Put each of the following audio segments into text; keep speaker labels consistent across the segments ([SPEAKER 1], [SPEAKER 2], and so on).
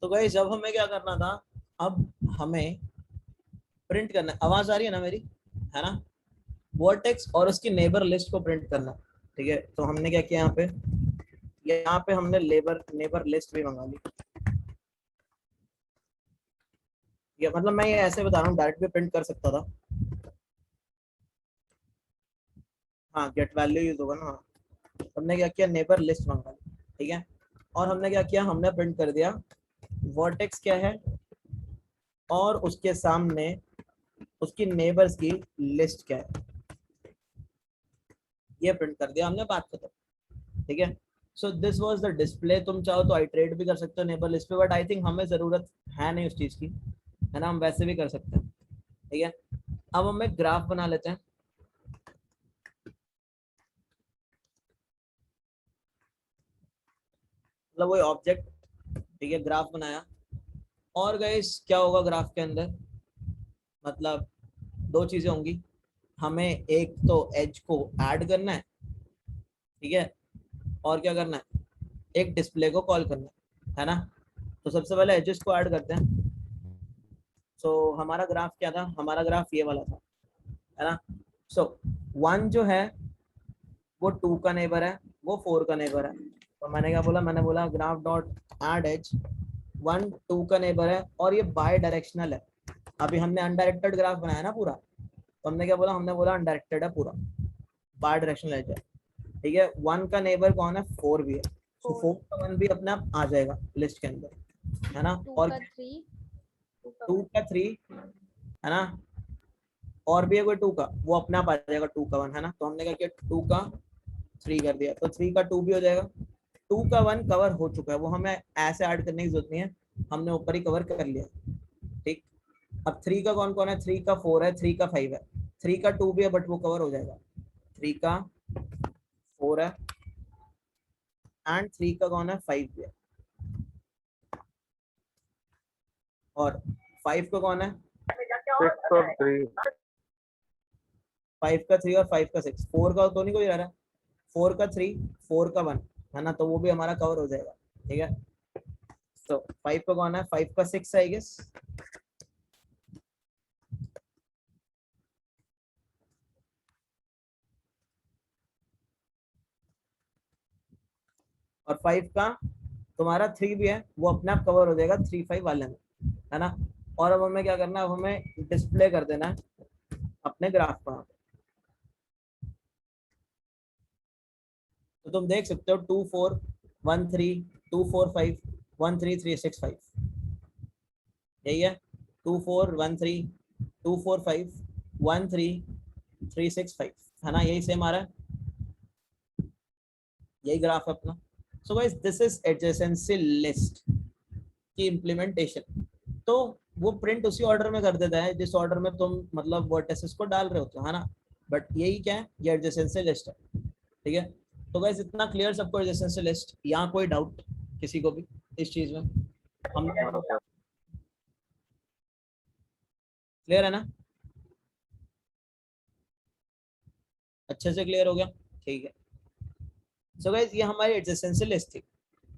[SPEAKER 1] तो गाइस जब हमें क्या करना था, अब हमें प्रिंट करना है। आवाज आ रही है ना मेरी, है ना? वर्टेक्स और उसकी नेबर लिस्ट को प्रिंट करना। ठीक है, तो हमने क्या किया यहाँ पे हमने नेबर लिस्ट भी मंगा ली। ये मतलब मैं ये ऐसे बता रहा हूँ, डायरेक्ट भी प्रिंट कर सकता था। हाँ, गेट वैल्यू यूज होगा ना। हमने क्या किया, नेबर लिस्ट मंगा ली। ठीक है, और हमने क्या किया, हमने प्रिंट कर दिया वर्टेक्स क्या है और उसके सामने उसकी नेबर्स की लिस्ट क्या है, ये प्रिंट कर दिया हमने, बात खत्म। ठीक है, so this was the display. तुम चाहो तो आइटरेट भी कर सकते हो नेबर लिस्ट पे, बट आई थिंक हमें जरूरत है नहीं उस चीज की, है ना? हम वैसे भी कर सकते हैं। ठीक है, अब हमें ग्राफ बना लेते हैं। मतलब वही ऑब्जेक्ट। ठीक है, ग्राफ बनाया। और गाइस क्या होगा ग्राफ के अंदर, मतलब दो चीजें होंगी। हमें एक तो एज को ऐड करना है, ठीक है, और क्या करना है, एक डिस्प्ले को कॉल करना है ना? तो सबसे पहले एजेस को ऐड करते हैं। सो हमारा ग्राफ क्या था, हमारा ग्राफ ये वाला था, है ना? सो 1 जो है वो 2 का नेबर है, वो 4 का नेबर है। तो मैंने क्या बोला, मैंने बोला ग्राफ डॉट ऐड एज 1 2 का नेबर है और ये बाय डायरेक्शनल है। अभी हमने अनडायरेक्टेड ग्राफ बनाया ना पूरा, तो हमने क्या बोला, हमने बोला अनडायरेक्टेड है पूरा, बाय डायरेक्शनल एज है। ठीक है, 1 का नेबर कौन है, 4 भी है। तो 4 का 1 भी अपने आप आ जाएगा लिस्ट के अंदर, है ना? और 2 का 3, है ना? और भी है कोई 2 का, वो अपने आप आ जाएगा 2 का 1, है ना? तो हमने क्या किया, 2 का 3 कर दिया, तो 3 का 2 भी हो जाएगा। 2 का 1 कवर हो चुका है, वो हमें ऐसे ऐड करने की जरूरत नहीं है, हमने ऊपर ही कवर कर लिया। ठीक, अब 3 का कौन कौन है, 3 का 4 है, 3 का 5 है, 3 का 2 भी है बट वो कवर हो जाएगा। 3 का 4 है एंड 3 का कौन है, 5 भी है। और 5 का कौन है,
[SPEAKER 2] 6 और 3।
[SPEAKER 1] 5 का 3 और 5 का 6। 4 का तो नहीं कोई रह रहा है, 4 का 3 4 का 1, है ना? तो वो भी हमारा कवर हो जाएगा। ठीक है, तो 5 का कौन है, 5 का 6 आई गेस। और 5 का तुम्हारा 3 भी है, वो अपने आप कवर हो जाएगा 3 5 वाले में, है ना? और अब हमें क्या करना है, अब हमें डिस्प्ले कर देना है अपने ग्राफ पर। तो तुम देख सकते हो 2 4 1 3 2 4 5 1 3 3 6 5, यही है। 2 4 1 3 2 4 5 1 3 3 6 5, है ना? यही सेम आ रहा है, यही ग्राफ है अपना। So guys this is adjacency list की इम्प्लीमेंटेशन। तो वो प्रिंट उसी ऑर्डर में कर देता है जिस ऑर्डर में तुम मतलब वर्टिसेस को डाल रहे होते हो, है ना? बट यही क्या है, ये एडजेसेंसी लिस्ट है। ठीक है, तो गाइस इतना क्लियर सबको एडजेसेंसी लिस्ट? यहाँ कोई डाउट किसी को भी इस चीज में? हम क्लियर है ना? अच्छे से क्लियर हो गया? ठीक है, सो गाइस ये हमारी एडजेसेंसी लिस्ट थी।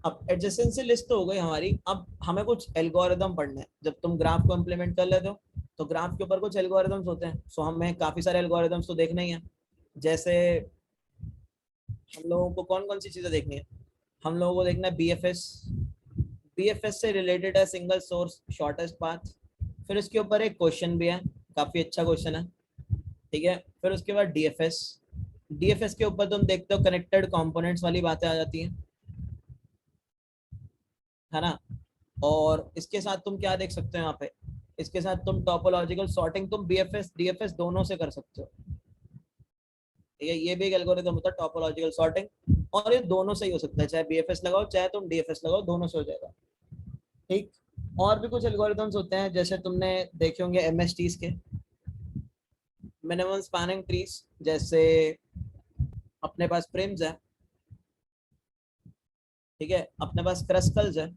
[SPEAKER 1] अब एडजेसेंसी लिस्ट तो हो गई हमारी, अब हमें कुछ एल्गोरिदम पढ़ना है। जब तुम ग्राफ को इम्प्लीमेंट कर लेते हो तो ग्राफ के ऊपर कुछ एल्गोरिदम्स होते हैं। सो हमें काफी सारे एल्गोरिदम्स तो देखना ही है। जैसे हम लोगों को कौन कौन सी चीजें देखनी है, हम लोगों को देखना है बीएफएस। बीएफएस से रिलेटेड है सिंगल सोर्स शॉर्टेस्ट पाथ। फिर उसके ऊपर एक क्वेश्चन भी है, काफी अच्छा क्वेश्चन है। ठीक है, फिर उसके बाद डीएफएस। डीएफएस के ऊपर तुम देखते हो कनेक्टेड कंपोनेंट्स वाली बातें आ जाती हैं, है ना? और इसके साथ तुम क्या देख सकते हो यहाँ पे, इसके साथ तुम टोपोलॉजिकल सॉर्टिंग तुम बीएफएस डीएफएस दोनों से कर सकते हो। ठीक है, ये भी एक एल्गोरिथम होता है टोपोलॉजिकल सॉर्टिंग, और ये दोनों से ही हो सकता है, चाहे बीएफएस लगाओ चाहे तुम डीएफएस लगाओ, दोनों से हो जाएगा। ठीक, और भी कुछ एल्गोरिथम्स होते हैं जैसे तुमने देखे होंगे एमएसटीज के, मिनिमम स्पैनिंग ट्रीज। जैसे अपने पास प्रिम्स है, ठीक है, अपने पास क्रस्कल्स है,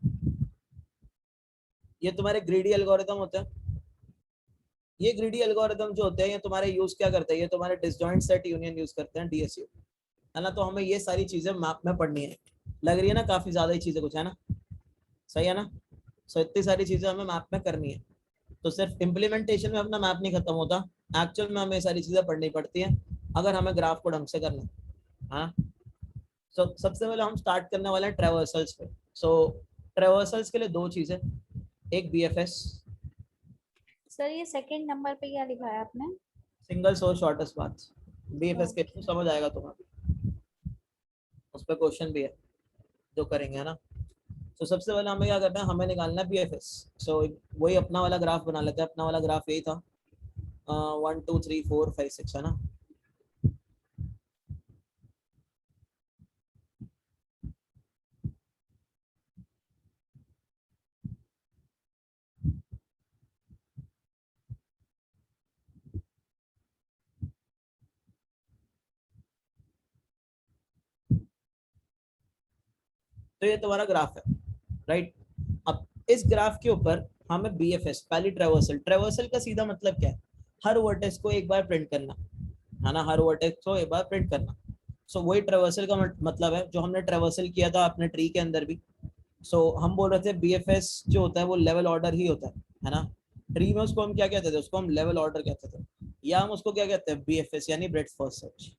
[SPEAKER 1] ये तुम्हारे ग्रीडी एल्गोरिथम होते हैं। ये ग्रीडी एल्गोरिथम जो होते हैं ये तुम्हारे यूज क्या करते हैं, ये तुम्हारे डिसजॉइंट सेट यूनियन यूज करते हैं, डीएसयू, है ना? तो हमें ये सारी चीजें मैप में पढ़नी है। लग रही है ना काफी ज्यादा ही चीजें कुछ, है ना? सही है ना? सो इतनी सारी चीजें हमें मैप में करनी है। तो सिर्फ इम्प्लीमेंटेशन में अपना मैप नहीं खत्म होता, एक्चुअल में हमें सारी चीजें पढ़नी पड़ती हैं अगर हमें ग्राफ को ढंग से करना है। हाँ, सो सबसे पहले हम स्टार्ट करने वाले हैं ट्रेवर्सल्स पे। सो ट्रेवर्सल्स के लिए दो चीजें, एक बीएफएस,
[SPEAKER 3] सर ये सेकंड नंबर पे क्या लिखा है आपने?
[SPEAKER 1] Single source shortest path. BFS के
[SPEAKER 3] Okay.
[SPEAKER 1] समझ आएगा तुम्हें, उस पर क्वेश्चन भी है जो करेंगे, है ना। तो सबसे पहले हमें क्या करना है, हमें निकालना है बीएफएस। सो वही अपना वाला ग्राफ बना लेते हैं। अपना वाला ग्राफ यही था, 1 2 3 4 5 6, है ना। तो ये तुम्हारा ग्राफ है, राइट। अब इस ग्राफ के ऊपर हमें बीएफएस, पहली ट्रेवर्सल। ट्रेवर्सल का सीधा मतलब क्या है, हर वर्टेक्स को एक बार प्रिंट करना, है ना, हर वर्टेक्स को एक बार प्रिंट करना। सो वही ट्रेवर्सल का मतलब है जो हमने ट्रेवर्सल किया था अपने ट्री के अंदर भी। सो हम बोल रहे थे बीएफएस जो होता है वो लेवल ऑर्डर ही होता है ना। ट्री में उसको हम क्या कहते थे, उसको हम लेवल ऑर्डर कहते थे, या हम उसको क्या कहते हैं, बीएफएस यानी ब्रेड्थ फर्स्ट सर्च।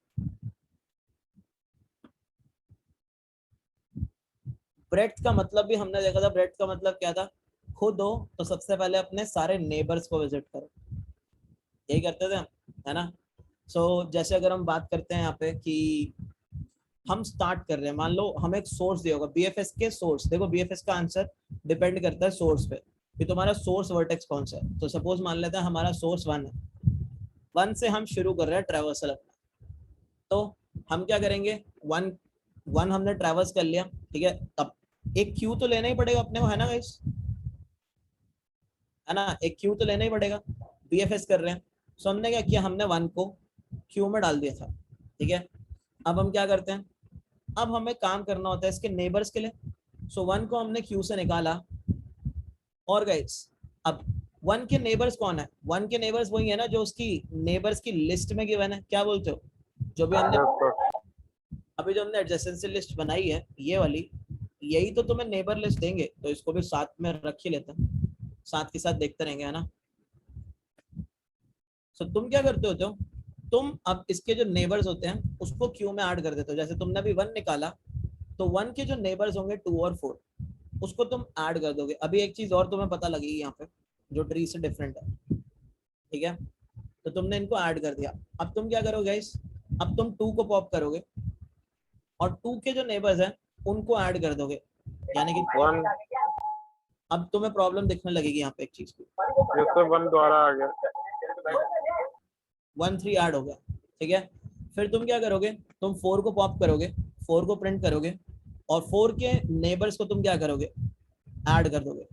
[SPEAKER 1] ब्रेड्थ का मतलब भी हमने देखा था, ब्रेड्थ का मतलब क्या था, खुद हो तो सबसे पहले अपने सारे नेबर्स को विजिट करो, यही करते थे हम, है ना। सो जैसे अगर हम बात करते हैं यहाँ पे कि हम स्टार्ट कर रहे हैं, मान लो हमें एक सोर्स दिया होगा, बीएफएस के सोर्स, देखो बीएफएस का आंसर डिपेंड करता है सोर्स पे कि तुम्हारा सोर्स वर्टेक्स कौन सा है। तो सपोज मान लेते हैं हमारा सोर्स 1 है, 1 से हम शुरू कर रहे हैं ट्रैवर्सल अपना। तो हम क्या करेंगे, 1 हमने ट्रैवर्स कर लिया, ठीक है। अब एक क्यू तो लेना ही पड़ेगा अपने को, है ना गाइस, है ना, एक क्यू तो लेना ही पड़ेगा, बीएफएस कर रहे हैं। सो हमने क्या किया, हमने 1 को क्यू में डाल दिया था, ठीक है। अब हम क्या करते हैं, अब हमें काम करना होता है इसके नेबर्स के लिए। सो 1 को हमने क्यू से निकाला, और गाइस अब 1 के नेबर्स कौन है, 1 के नेबर्स वही है ना जो उसकी नेबर्स की लिस्ट में गिवन है, क्या बोलते हो, जो भी हमने
[SPEAKER 2] Yes, sir.
[SPEAKER 1] अभी जो हमने एडजेसेंसी लिस्ट बनाई है ये वाली, यही तो तुम्हें नेबर लिस्ट देंगे, तो इसको भी साथ में रख ही लेते हैं, साथ के साथ देखते रहेंगे, है ना। सो तुम क्या करते होते हो, तुम अब इसके जो नेबर्स होते हैं उसको क्यू में ऐड कर देते हो। जैसे तुमने अभी 1 निकाला, तो 1 के जो नेबर्स होंगे 2 और 4, उसको तुम ऐड कर दोगे। अभी एक चीज और तुम्हें पता लगेगी यहाँ पे जो ट्री से डिफरेंट है, ठीक है। तो तुमने इनको ऐड कर दिया, अब तुम क्या करोगे गाइस, अब तुम 2 को पॉप करोगे और 2 के जो नेबर्स हैं उनको ऐड कर दोगे, यानी कि
[SPEAKER 2] 1.
[SPEAKER 1] अब तुम्हें प्रॉब्लम दिखने लगेगी यहाँ पे एक चीज की,
[SPEAKER 2] Yes, sir. 1 द्वारा आ गया.
[SPEAKER 1] 1 3 ऐड हो गया, ठीक है। फिर तुम क्या करोगे, तुम 4 को पॉप करोगे, 4 को प्रिंट करोगे, और 4 के नेबर्स को तुम क्या करोगे, ऐड कर दोगे।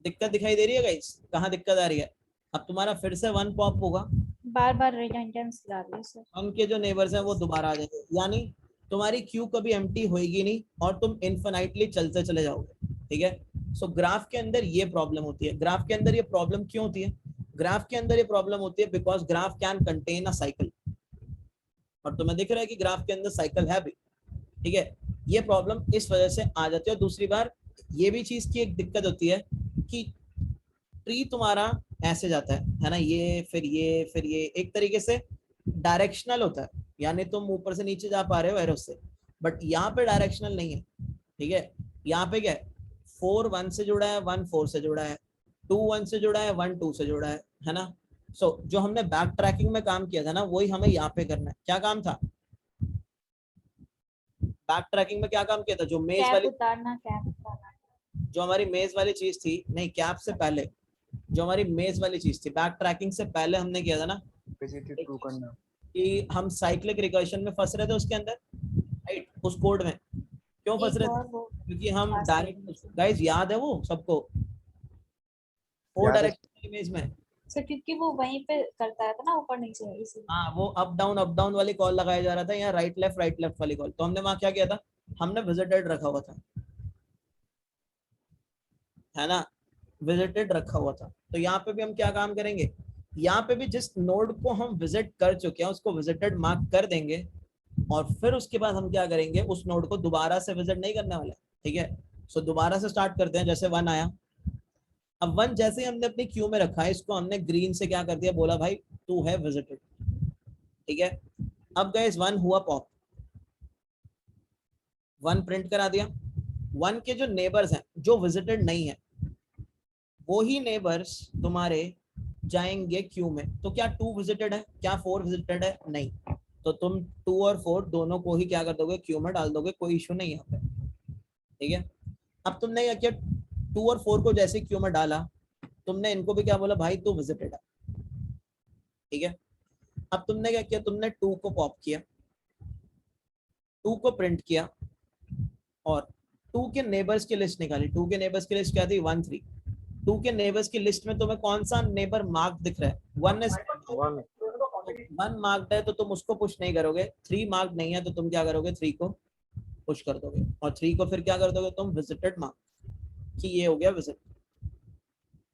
[SPEAKER 1] दिक्कत दिखाई दे रही है गाइस, कहाँ दिक्कत आ रही है। अब तुम्हारा फिर से 1 पॉप होगा,
[SPEAKER 3] बार बार रिडंडेंस ला रही है सर।
[SPEAKER 1] उनके जो नेबर्स हैं वो दोबारा आ जाएंगे, यानी तुम्हारी क्यू कभी एम्प्टी होएगी नहीं और तुम इनफिनाइटली चलते चले जाओगे, ठीक है। सो ग्राफ के अंदर ये प्रॉब्लम होती है। ग्राफ के अंदर ये प्रॉब्लम क्यों होती है, ग्राफ के अंदर ये प्रॉब्लम होती है because graph can contain a cycle, और तुम्हें दिख रहा है कि ग्राफ के अंदर साइकिल है भी, ठीक है। ये प्रॉब्लम इस वजह से आ जाती है। और दूसरी बार ये भी चीज की एक दिक्कत होती है कि ट्री तुम्हारा ऐसे जाता है ना, ये फिर ये फिर ये, एक तरीके से डायरेक्शनल होता है, यानी तुम ऊपर से नीचे जा पा रहे हो एरो से, बट यहाँ पे डायरेक्शनल नहीं है, ठीक है। यहाँ पे क्या है, 4 1 से जुड़ा है, 1 4 से जुड़ा है, 2 1 से जुड़ा है, 1 2 से जुड़ा है ना। सो जो हमने बैक ट्रैकिंग में काम किया था ना, वही हमें यहाँ पे करना है। क्या काम था बैक ट्रैकिंग में, क्या काम किया था, जो मेज
[SPEAKER 3] कैप
[SPEAKER 1] वाली,
[SPEAKER 3] उतारना, कैप उतारना।
[SPEAKER 1] जो हमारी मेज वाली चीज थी, नहीं कैप से पहले जो हमारी मेज वाली चीज थी, बैक ट्रैकिंग से पहले हमने किया था ना
[SPEAKER 2] ट्रू करना.
[SPEAKER 1] कि हम साइक्लिक रिकर्शन में फंस रहे थे उसके अंदर, राइट, उस कोड में क्यों फंस
[SPEAKER 3] एक
[SPEAKER 1] रहे
[SPEAKER 3] और
[SPEAKER 1] थे,
[SPEAKER 3] वो
[SPEAKER 1] क्योंकि हम
[SPEAKER 3] खास
[SPEAKER 1] डायरेक्ट, गाइस याद है वो सबको, 4 डायरेक्शनल इमेज में,
[SPEAKER 3] सर क्योंकि वो वहीं पे करता है ना, ऊपर नीचे, इसीलिए।
[SPEAKER 1] हाँ वो अप डाउन वाली कॉल लगाया जा रहा था, यहाँ राइट लेफ्ट वाली कॉल। तो हमने वहाँ क्या किया था, हमने विजिटेड रखा हुआ था, है ना, विजिटेड रखा हुआ था। तो यहाँ पे भी हम क्या काम करेंगे, यहाँ पे भी जिस नोड को हम विजिट कर चुके हैं उसको विजिटेड मार्क कर देंगे, और फिर उसके बाद हम क्या करेंगे, उस नोड को दोबारा से विजिट नहीं करने वाले, ठीक है। सो दोबारा से स्टार्ट करते हैं। जैसे 1 आया, अब 1 जैसे ही हमने अपनी क्यू में रखा है, इसको हमने ग्रीन से क्या कर दिया, बोला भाई तू है विजिटेड, ठीक है। अब गाइस 1 हुआ पॉप, 1 प्रिंट करा दिया। 1 के जो नेबर्स हैं जो विजिटेड नहीं है, वो ही नेबर्स तुम्हारे जाएंगे क्यू में। तो क्या 2 विजिटेड है, क्या 4 विजिटेड है, नहीं। तो तुम 2 और 4 दोनों को ही क्या कर दोगे, क्यू में डाल दोगे, कोई इशू नहीं है यहाँ पे, ठीक है। अब तुमने क्या किया, 2 और 4 को जैसे क्यू में डाला, तुमने इनको भी क्या बोला, भाई तू विजिटेड है, ठीक है। अब तुमने क्या किया, तुमने 2 को पॉप किया, 2 को प्रिंट किया और 2 के नेबर्स की लिस्ट निकाली। 2 के नेबर्स की लिस्ट क्या थी, 1 3। 2 के नेबर्स की लिस्ट में तुम्हें कौन सा नेबर मार्क दिख रहा है, 1 इज 1 मार्क्ड है तो तुम उसको पुश नहीं करोगे। 3 मार्क्ड नहीं है तो तुम क्या करोगे, 3 को पुश कर दोगे और 3 को फिर क्या कर दोगे तुम, विजिटेड मार्क, कि ये हो गया विजिट।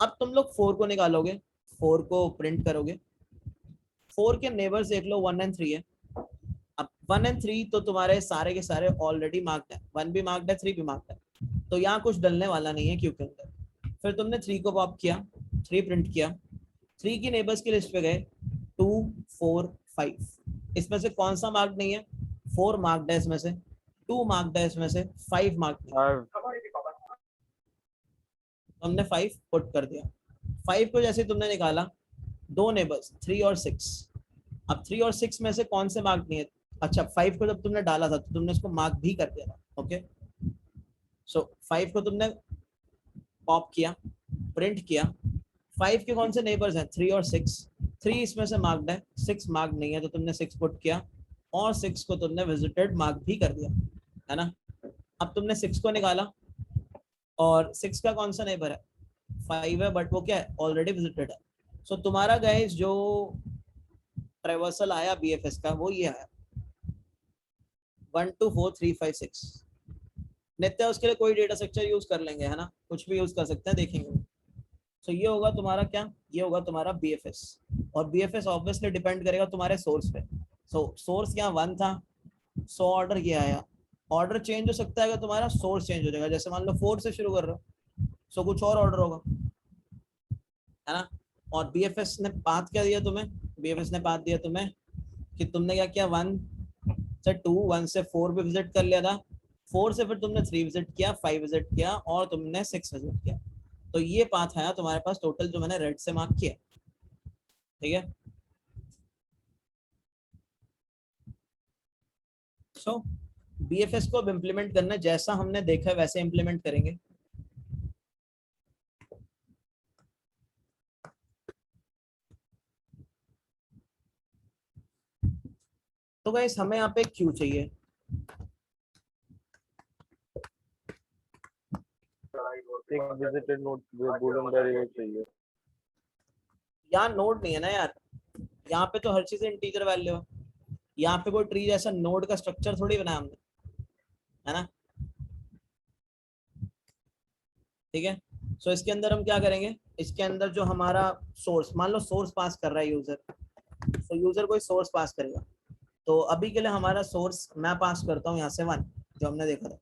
[SPEAKER 1] अब तुम लोग 4 को निकालोगे, 4 को प्रिंट करोगे। 4 के नेबर्स देख लो, 1 और 3 है। अब 1 और 3 तो तुम्हारे सारे के सारे ऑलरेडी मार्क्ड है, 1 भी मार्क्ड है, 3 भी मार्क्ड है, तो यहाँ कुछ डलने वाला नहीं है क्यू के अंदर। फिर तुमने 3 को पॉप किया, 3 प्रिंट किया, 3 की नेबर्स की लिस्ट पे गए, 2 4 5। इसमें से कौन सा मार्क्ड नहीं है, 4 मार्क्ड है इसमें से, 2 मार्क्ड है इसमें से, 5 मार्क्ड है। हमने 5 पुट कर दिया। 5 को जैसे तुमने निकाला, 2 नेबर्स 3 और 6। अब 3 और 6 में से कौन से मार्क नहीं है, अच्छा 5 को जब तुमने डाला था तो तुमने उसको मार्क भी कर दिया था, ओके। सो 5 को तुमने पॉप किया, प्रिंट किया। 5 के कौन से नेबर्स हैं, 3 और 6। 3 इसमें से मार्क्ड है, 6 मार्क नहीं है तो तुमने 6 पुट किया और 6 को तुमने विजिटेड मार्क भी कर दिया, है ना। अब तुमने 6 को निकाला और 6 का कौन सा नेबर है, 5 है, बट वो क्या है, ऑलरेडी विजिटेड है। सो तुम्हारा गाइस जो ट्रेवर्सल आया बीएफएस का, वो ये आया 1 2 4 3 5 6। नित्य उसके लिए कोई डेटा स्ट्रक्चर यूज कर लेंगे, है ना, कुछ भी यूज कर सकते हैं, देखेंगे। सो ये होगा तुम्हारा क्या, ये होगा तुम्हारा बीएफएस। और बीएफएस ऑब्वियसली डिपेंड करेगा तुम्हारे सोर्स पे। सो सोर्स यहाँ 1 था, सो ऑर्डर ये आया। ऑर्डर चेंज हो सकता है, अगर तुम्हारा सोर्स चेंज हो जाएगा, जैसे मान लो 4 से शुरू कर रहे हो, सो कुछ और ऑर्डर होगा, है ना। और बीएफएस ने पाथ क्या दिया तुम्हें, बीएफएस ने पाथ दिया तुम्हें कि तुमने क्या किया, 1 से 2, 1 से 4 भी विजिट कर लिया था, 4 से फिर तुमने 3 विजिट किया, 5 विजिट किया और तुमने 6 विजिट किया। तो ये पाथ आया तुम्हारे पास टोटल, जो मैंने रेड से मार्क किया, ठीक है। सो बीएफएस को अब इम्प्लीमेंट करना, जैसा हमने देखा है वैसे इम्प्लीमेंट करेंगे। तो गाइस हमें यहाँ पे क्यू चाहिए,
[SPEAKER 2] एक विजिटेड नोड बूलियन वेरिएबल चाहिए।
[SPEAKER 1] यहाँ नोड नहीं है ना यार, यहाँ पे तो हर चीज इंटीजर वैल्यू है। यहाँ पे कोई ट्री जैसा नोड का स्ट्रक्चर थोड़ी बनाया हमने, है ना, ठीक है। सो इसके अंदर हम क्या करेंगे, इसके अंदर जो हमारा सोर्स, मान लो सोर्स पास कर रहा है यूजर, तो यूजर कोई सोर्स पास करेगा। तो अभी के लिए हमारा सोर्स मैं पास करता हूँ यहाँ से 1, जो हमने देखा था।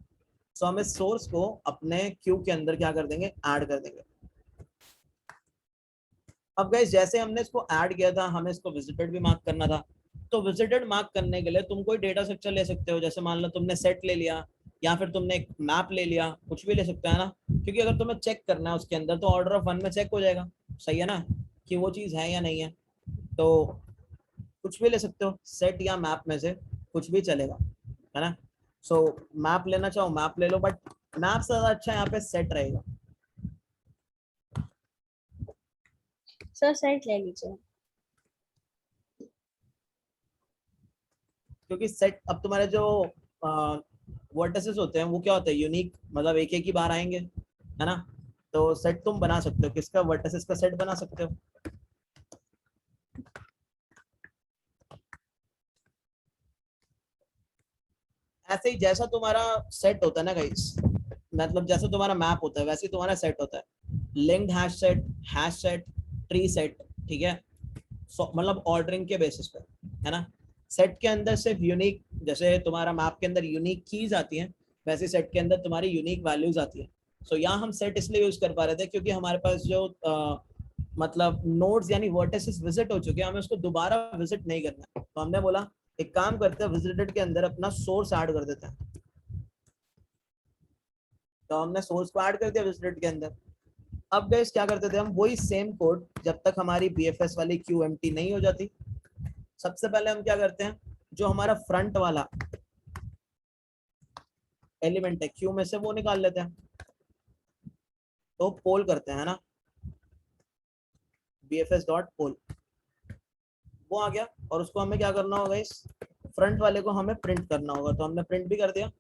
[SPEAKER 1] सो हम इस सोर्स को अपने क्यू के अंदर क्या कर देंगे, ऐड कर देंगे। अब गाइस जैसे हमने इसको ऐड किया था, हमें इसको विजिटेड भी मार्क करना था। तो विजिटेड मार्क करने के लिए तुम कोई डेटा स्ट्रक्चर ले सकते हो, जैसे मान लो तुमने सेट ले लिया या फिर तुमने एक मैप ले लिया, कुछ भी ले सकते है ना। क्योंकि अगर तुम्हें चेक करना है उसके अंदर, तो ऑर्डर ऑफ 1 में चेक हो जाएगा, सही है ना, कि वो चीज है या नहीं है। तो कुछ भी ले सकते हो, सेट या मैप में से कुछ भी चलेगा, है ना। सो मैप लेना चाहो मैप ले लो, बट मैप से ज्यादा अच्छा यहाँ पे सेट रहेगा।
[SPEAKER 3] सर सेट ले लीजिए।
[SPEAKER 1] क्योंकि सेट, अब तुम्हारे जो वर्टिसेस होते हैं वो क्या होते हैं, यूनिक, मतलब एक एक ही बार आएंगे, है ना। तो सेट तुम बना सकते हो, किसका, वर्टिसेस का सेट बना सकते हो। ऐसे ही जैसा तुम्हारा सेट होता है ना गाइस, मतलब जैसा तुम्हारा मैप होता है वैसे ही तुम्हारा सेट होता है। Linked hash set, tree set, ठीक है। मतलब ऑर्डरिंग के बेसिस पे, है ना। सेट के अंदर सिर्फ यूनिक, जैसे तुम्हारा मैप के अंदर यूनिक कीज आती हैं, वैसे सेट के अंदर तुम्हारी यूनिक वैल्यूज आती है। सो यहाँ हम सेट इसलिए यूज कर पा रहे थे क्योंकि हमारे पास जो मतलब नोड्स यानी वर्टिसेस विजिट हो चुके हैं, हमें उसको दोबारा विजिट नहीं करना है। तो हमने बोला एक काम करते हैं, विजिटेड के अंदर अपना सोर्स ऐड कर देते हैं। तो हमने सोर्स को ऐड कर दिया विजिटेड के अंदर। अब गाइस क्या करते थे हम, वही सेम कोड जब तक हमारी बीएफएस वाली क्यू एम्प्टी नहीं हो जाती, सबसे पहले हम क्या करते हैं, जो हमारा फ्रंट वाला एलिमेंट है क्यू में से वो निकाल लेते हैं। तो पोल करते हैं ना, bfs डॉट पोल, वो आ गया। और उसको हमें क्या करना होगा, इस फ्रंट वाले को हमें प्रिंट करना होगा। तो हमने प्रिंट भी कर दिया।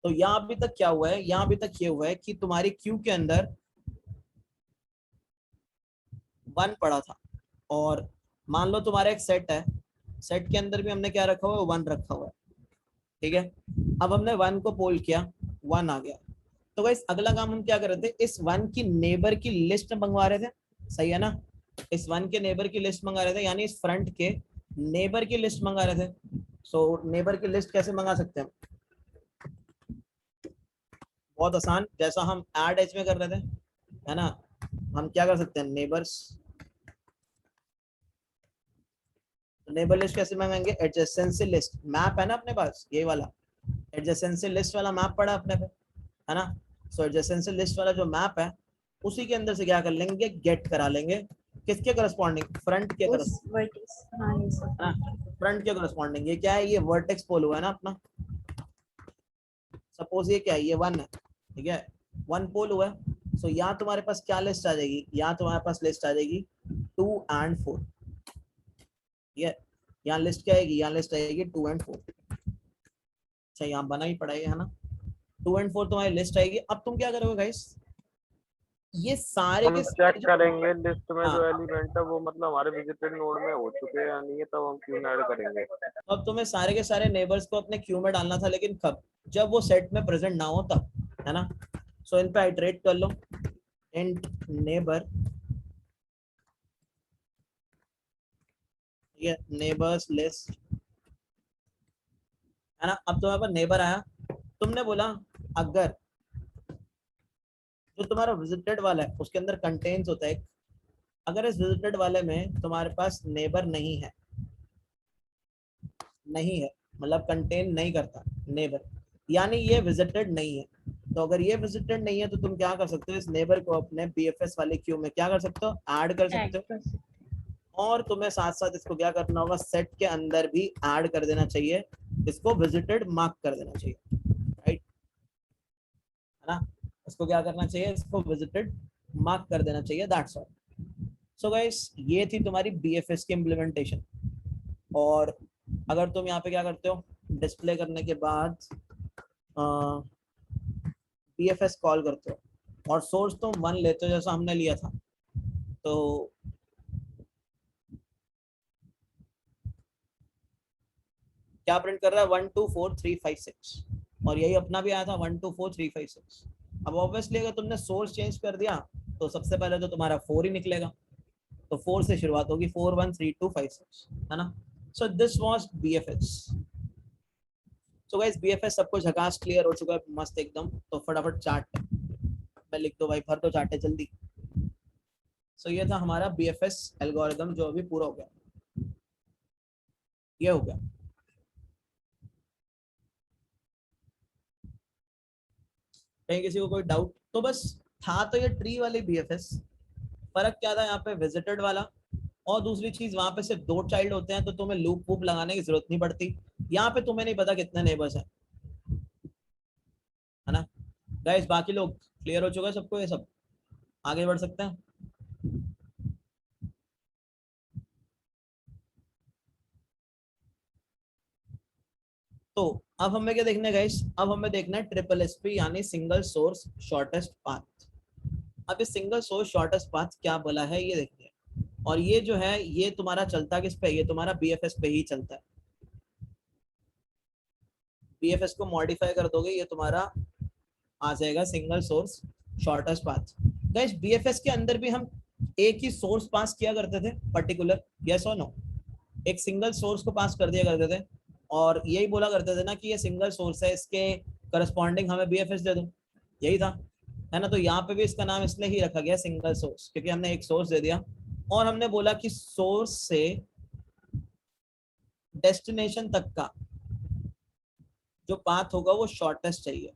[SPEAKER 1] तो यहाँ अभी तक क्या हुआ है, यहाँ अभी तक ये हुआ है कि तुम्हारी क्यू के अंदर 1 पड़ा था, और मान लो तुम्हारा एक सेट है, सेट के अंदर भी हमने क्या रखा हुआ है, 1 रखा हुआ है, ठीक है। अब हमने 1 को पोल किया, 1 आ गया। तो गाइस अगला काम हम क्या कर रहे थे, इस 1 की नेबर की लिस्ट मंगवा रहे थे, सही है ना। इस 1 के नेबर की लिस्ट मंगा रहे थे, यानी इस फ्रंट के नेबर की लिस्ट मंगा रहे थे। सो नेबर की लिस्ट कैसे मंगा सकते हैं, बहुत आसान, जैसा हम ऐड एज में कर रहे थे, है ना। हम क्या कर सकते हैं, नेबर्स, नेबर लिस्ट कैसे मंगाएंगे, एडजेसेंसी लिस्ट मैप है ना अपने पास, ये वाला एडजेसेंसी लिस्ट वाला मैप पड़ा अपने पे, है ना। सो एडजेसेंसी लिस्ट वाला जो मैप है, उसी के अंदर से क्या कर लेंगे, गेट करा लेंगे, किसके करस्पॉन्डिंग, फ्रंट के फ्रंट के करस्पॉन्डिंग। ये क्या है, ये वर्टेक्स पोल हुआ है ना अपना। सपोज ये क्या है, ये 1 है, ठीक है, 1 पोल हुआ है। सो यहाँ तुम्हारे पास क्या लिस्ट आ जाएगी, यहाँ तुम्हारे पास लिस्ट आ जाएगी 2 and 4, ठीक है। यहाँ लिस्ट क्या आएगी, यहाँ लिस्ट आएगी 2 and 4। अच्छा यहाँ बना ही पड़ा है ना, 2 and 4 तुम्हारी लिस्ट आएगी। अब तुम क्या करोगे गाइस, ये सारे
[SPEAKER 2] हम
[SPEAKER 1] के
[SPEAKER 2] चेक करेंगे लिस्ट में
[SPEAKER 1] हाँ,
[SPEAKER 2] जो एलिमेंट है वो मतलब हमारे विजिटेड नोड में हो चुके हैं या नहीं है, तब हम क्यों ऐड करेंगे।
[SPEAKER 1] अब तुम्हें सारे के सारे नेबर्स को अपने क्यू में डालना था, लेकिन कब, जब वो सेट में प्रेजेंट ना हो तब, है ना। सो इन पे इटरेट कर लो, इंट नेबर, ये नेबर्स लिस्ट, है ना। अब तुम्हारे पास नेबर आया, तुमने बोला अगर जो तुम्हारा विजिटेड वाला है उसके अंदर कंटेन्स होता है, अगर इस विजिटेड वाले में तुम्हारे पास नेबर नहीं है, नहीं है मतलब कंटेन नहीं करता नेबर, यानी ये विजिटेड नहीं है। तो अगर ये विजिटेड नहीं है तो तुम क्या कर सकते हो, इस नेबर को अपने बीएफएस वाले क्यू में क्या कर सकते हो, ऐड कर सकते हो। और तुम्हें साथ साथ इसको क्या करना होगा, सेट के अंदर भी ऐड कर देना चाहिए, इसको विजिटेड मार्क कर देना चाहिए, राइट, है ना। इसको क्या करना चाहिए, इसको विजिटेड मार्क कर देना चाहिए, दैट्स ऑल। सो गाइस ये थी तुम्हारी बीएफएस की इम्प्लीमेंटेशन। और अगर तुम यहाँ पे क्या करते हो, डिस्प्ले करने के बाद बीएफएस कॉल करते हो और सोर्स तुम 1 लेते हो जैसा हमने लिया था, तो क्या प्रिंट कर रहा है, 1 2 4 3 5 6, और यही अपना भी आया था 1 2 4 3 5 6। अब ऑब्वियसली अगर तुमने सोर्स चेंज कर दिया तो सबसे पहले तो तुम्हारा 4 ही निकलेगा, तो 4 से शुरुआत होगी, 4 1 3 2 5 6, है ना। So this was BFS. So guys BFS सबको झकास क्लियर हो चुका है मस्त एकदम। तो फटाफट चार्ट मैं लिख दो भाई, भर दो चार्ट है जल्दी। सो ये था हमारा बीएफएस एल्गोरिथम जो अभी पूरा हो गया, ये हो गया। कहीं किसी को कोई डाउट, तो बस था तो ये ट्री वाली बीएफएस, फर्क क्या था यहाँ पे, विजिटेड वाला, और दूसरी चीज वहां पे सिर्फ 2 चाइल्ड होते हैं तो तुम्हें लूप वूप लगाने की जरूरत नहीं पड़ती। यहाँ पे तुम्हें नहीं पता कितने नेबर्स हैं, है ना। गाइस बाकी लोग क्लियर हो चुका है सबको, ये सब आगे बढ़ सकते हैं। तो अब हमें क्या देखना है गाइस, अब हमें देखना है ट्रिपल एसपी यानी सिंगल सोर्स शॉर्टेस्ट पाथ। अब ये सिंगल सोर्स शॉर्टेस्ट पाथ क्या बोला है ये देखते हैं। और ये जो है ये तुम्हारा चलता किस पे, ये तुम्हारा बीएफएस पे ही चलता है। बीएफएस को मॉडिफाई कर दोगे ये तुम्हारा आ जाएगा single source shortest path. Guys BFS के अंदर भी हम एक ही सोर्स पास किया करते थे पर्टिकुलर, यस और नो, एक सिंगल सोर्स को पास कर दिया करते थे और यही बोला करते थे ना कि ये सिंगल सोर्स है, इसके करस्पॉन्डिंग हमें बीएफएस दे दो, यही था, है ना। तो यहाँ पे भी इसका नाम इसलिए ही रखा गया सिंगल सोर्स, क्योंकि हमने एक सोर्स दे दिया और हमने बोला कि सोर्स से डेस्टिनेशन तक का जो पाथ होगा वो शॉर्टेस्ट चाहिए,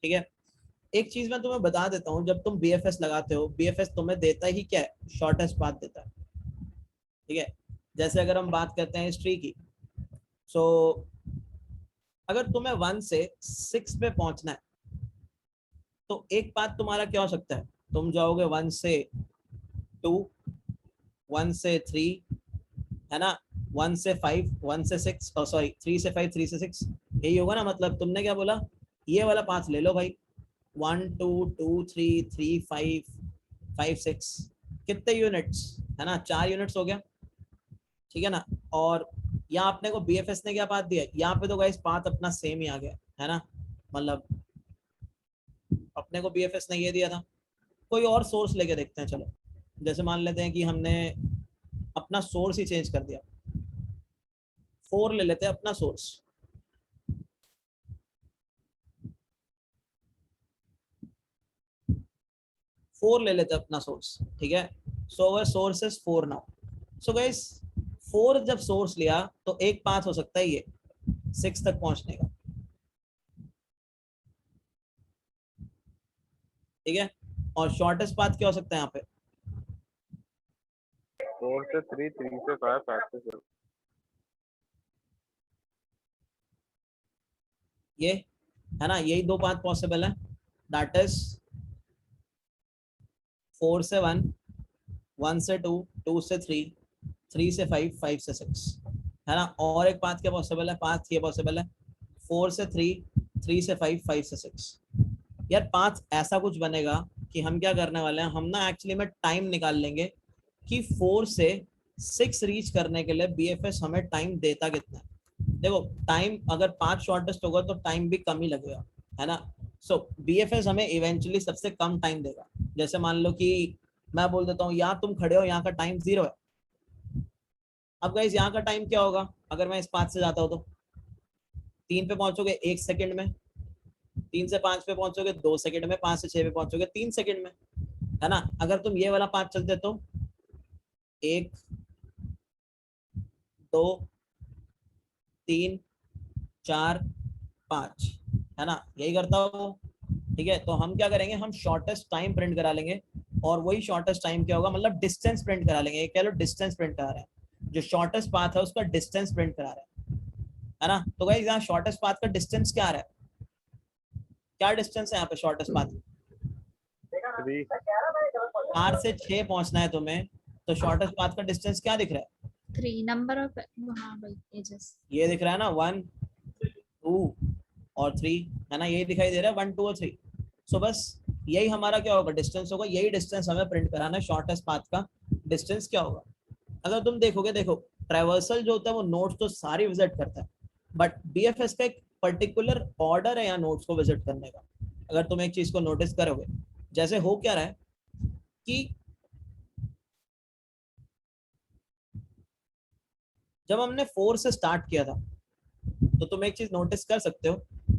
[SPEAKER 1] ठीक है। एक चीज मैं तुम्हें बता देता हूँ, जब तुम बीएफएस लगाते हो, बीएफएस तुम्हें देता ही क्या है, शॉर्टेस्ट पाथ देता है, ठीक है। जैसे अगर हम बात करते हैं हिस्ट्री की, सो अगर तुम्हें 1 से 6 पे पहुंचना है तो एक पाथ तुम्हारा क्या हो सकता है, तुम जाओगे 1 से 2, 1 से 3, है ना, 1 से 5, 1 से 6, सॉरी 3 से 5, 3 से 6, यही होगा ना। मतलब तुमने क्या बोला, ये वाला पाथ ले लो भाई, 1 2 2 3 3 5 5 6, कितने यूनिट्स, है ना, 4 यूनिट्स हो गया, ठीक है ना। और यहाँ अपने को बीएफएस ने क्या पाथ दिया, यहाँ पे तो गाइस पाथ अपना सेम ही आ गया, है ना। मतलब अपने को बीएफएस ने ये दिया था, कोई और सोर्स लेके देखते हैं, चलो जैसे मान लेते हैं कि हमने अपना सोर्स ही चेंज कर दिया, 4 ले लेते हैं अपना सोर्स, फोर ले लेते हैं अपना सोर्स, ठीक है। So our source is 4 now. So guys 4 जब सोर्स लिया तो एक पाथ हो सकता है ये 6 तक पहुंचने का, ठीक है। और शॉर्टेस्ट पाथ क्या हो सकता है यहाँ पे,
[SPEAKER 2] 4 से 3, 3 से 5, 5 से 7।
[SPEAKER 1] ये है ना, यही दो पाथ पॉसिबल है, दैट इज 4 से 1, 1 से 2, 2 से 3, 3 से 5, 5 से 6, है ना। और एक पाथ क्या पॉसिबल है, पाथ ये पॉसिबल है 4 से 3, 3 से 5, 5 से 6। यार पाथ ऐसा कुछ बनेगा कि हम क्या करने वाले हैं, हम ना एक्चुअली में टाइम निकाल लेंगे कि 4 से 6 रीच करने के लिए बीएफएस हमें टाइम देता कितना है। देखो टाइम अगर 5 शॉर्टेस्ट होगा तो टाइम भी कम ही लगेगा, है ना। सो बीएफएस हमें इवेंचुअली सबसे कम टाइम देगा। जैसे मान लो कि मैं बोल देता हूँ यहाँ तुम खड़े हो, यहाँ का टाइम 0 है। अब गाइस यहाँ का टाइम क्या होगा, अगर मैं इस पाथ से जाता हूँ तो 3 पे पहुंचोगे 1 सेकंड में, 3 से 5 पे पहुंचोगे 2 सेकंड में, 5 से 6 पे पहुंचोगे 3 सेकंड में, है ना। अगर तुम ये वाला पाथ चलते तो 1 2 3 4 5, है ना, यही करता हूँ, ठीक है। तो हम क्या करेंगे, हम शॉर्टेस्ट टाइम प्रिंट करा लेंगे और वही शॉर्टेस्ट टाइम क्या होगा, मतलब डिस्टेंस प्रिंट करा लेंगे, कह लो डिस्टेंस प्रिंट करा रहे हैं, जो शॉर्टेस्ट पाथ है उसका डिस्टेंस प्रिंट करा रहे हैं, है ना। तो गाइस यहाँ शॉर्टेस्ट पाथ का डिस्टेंस क्या आ रहा है, क्या डिस्टेंस है यहाँ पे शॉर्टेस्ट पाथ,
[SPEAKER 2] 3,
[SPEAKER 1] 4 से 6 पहुंचना है तुम्हें, तो शॉर्टेस्ट पाथ का डिस्टेंस क्या दिख रहा है,
[SPEAKER 3] 3 नंबर ऑफ, हाँ भाई एजेस,
[SPEAKER 1] ये दिख रहा है ना, 1 2 और 3, है ना, यही दिखाई दे रहा है 1 2 और 3। सो बस यही हमारा क्या होगा, डिस्टेंस होगा, यही डिस्टेंस हमें प्रिंट कराना है, शॉर्टेस्ट पाथ का डिस्टेंस क्या होगा। अगर तुम देखोगे, देखो ट्रैवर्सल जो होता है वो नोड्स तो सारी विजिट करता है, बट बीएफएस का एक पर्टिकुलर ऑर्डर है यहाँ नोड्स को विजिट करने का। अगर तुम एक चीज को नोटिस करोगे, जैसे हो क्या रहा है कि जब हमने 4 से स्टार्ट किया था तो तुम एक चीज नोटिस कर सकते हो,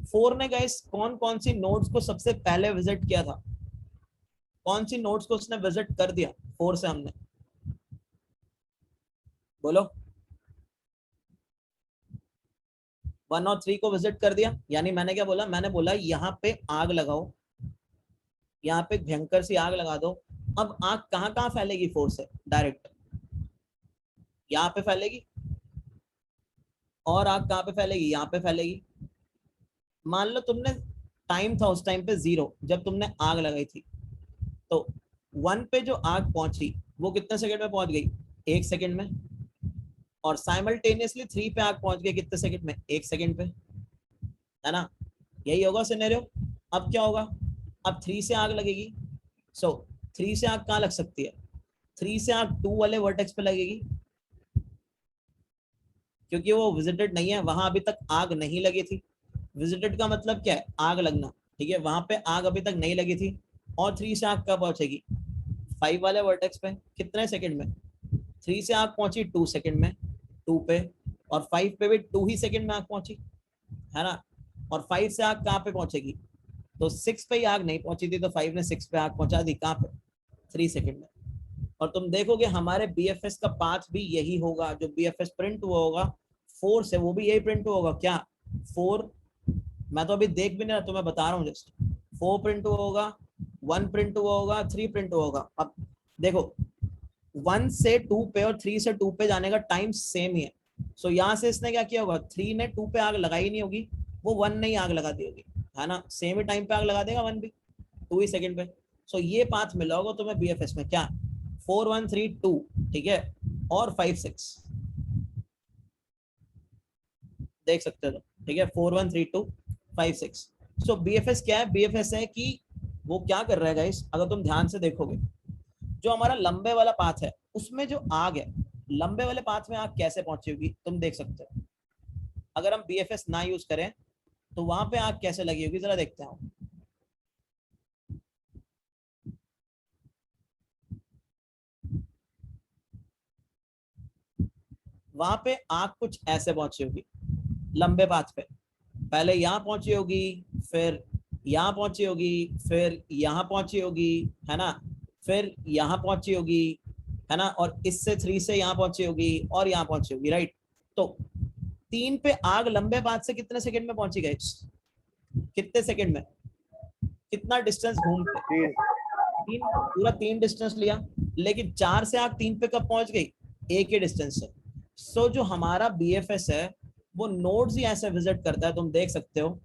[SPEAKER 1] 4 ने गाइस कौन कौन सी नोड्स को सबसे पहले विजिट किया था, कौन सी नोड्स को उसने विजिट कर दिया 4 से हमने, बोलो। 1 और 3 को विजिट कर दिया, यानी मैंने क्या बोला, मैंने बोला यहाँ पे आग लगाओ, यहाँ पे भयंकर सी आग लगा दो। अब आग कहाँ कहाँ फैलेगी 4 से, डायरेक्ट यहाँ पे फैलेगी, और आग कहाँ पे फैलेगी, यहाँ पे फैलेगी। मान लो तुमने टाइम था उस टाइम पे 0 जब तुमने आग लगाई थी, तो 1 पे जो आग पहुंची वो कितने सेकंड में पहुंच गई, 1 सेकंड में, और साइमल्टेनियसली 3 पे आग पहुंच गई कितने सेकंड में, 1 सेकंड पे, है ना। यही होगा सिनेरियो। अब क्या होगा, अब 3 से आग लगेगी, सो 3 से आग कहाँ लग सकती है, 3 से आग 2 वाले वर्टेक्स पे लगेगी, क्योंकि वो विजिटेड नहीं है, वहां अभी तक आग नहीं लगी थी। विजिटेड का मतलब क्या है, आग लगना, ठीक है, वहां पे आग अभी तक नहीं लगी थी, और 3 से आग कब पहुंचेगी, 5 वाले वर्टेक्स पे कितने सेकंड में? 3 से आग पहुंची 2 सेकंड में 2 पे, और 5 पे भी 2 ही सेकंड में आग पहुंची, है ना। और 5 से आग कहाँ पे पहुंचेगी? तो 6 पे ही आग नहीं पहुंची थी, तो 5 ने 6 पे आग पहुंचा दी, कहाँ पे? 3 सेकंड में। और तुम देखोगे हमारे BFS का पाथ भी यही होगा, जो BFS प्रिंट हुआ होगा 4 से, वो भी यही प्रिंट होगा। क्या 4? मैं तो अभी देख भी नहीं रहा, तो मैं बता रहा हूँ जस्ट। 4 प्रिंट हुआ होगा, 1 प्रिंट हुआ होगा, 3 प्रिंट हुआ होगा। अब देखो 1 से 2 पे और 3 से 2 पे जाने का टाइम सेम ही है। सो यहाँ से इसने क्या किया होगा, 3 ने 2 पे आग लगाई नहीं होगी, वो 1 ने ही आग लगा दी होगी, है ना। सेम ही टाइम पे आग लगा देगा 1 भी, 2 ही सेकंड पे। सो ये पाथ मिला होगा तुम्हें BFS में, क्या 4 1 3 2, ठीक है, और 5 6 देख सकते हो, ठीक है, 4 1 3 2 5 6। सो BFS क्या है? BFS है कि वो क्या कर रहा है गाइस, अगर तुम ध्यान से देखोगे, जो हमारा लंबे वाला पाथ है उसमें जो आग है, लंबे वाले पाथ में आग कैसे पहुंची होगी तुम देख सकते हो। अगर हम BFS ना यूज करें तो वहां पे आग कैसे लगी होगी, जरा देखते हैं। वहां पे आग कुछ ऐसे पहुंची होगी लंबे पाथ पे। पहले यहाँ पहुंची होगी, फिर यहाँ पहुंची होगी, फिर यहाँ पहुंची होगी, है ना, फिर यहाँ पहुंची होगी, है ना, और इससे 3 से यहाँ पहुंची होगी और यहाँ पहुंची होगी, राइट। तो 3 पे आग लंबे पाथ से कितने सेकंड में पहुंची गई? कितने सेकंड में, कितना डिस्टेंस घूम के? 3, पूरा 3 डिस्टेंस लिया। लेकिन 4 से आग 3 पे कब पहुंच गई? एक ही डिस्टेंस से। सो जो हमारा BFS है वो नोड्स ही ऐसे विजिट करता है, तुम देख सकते हो,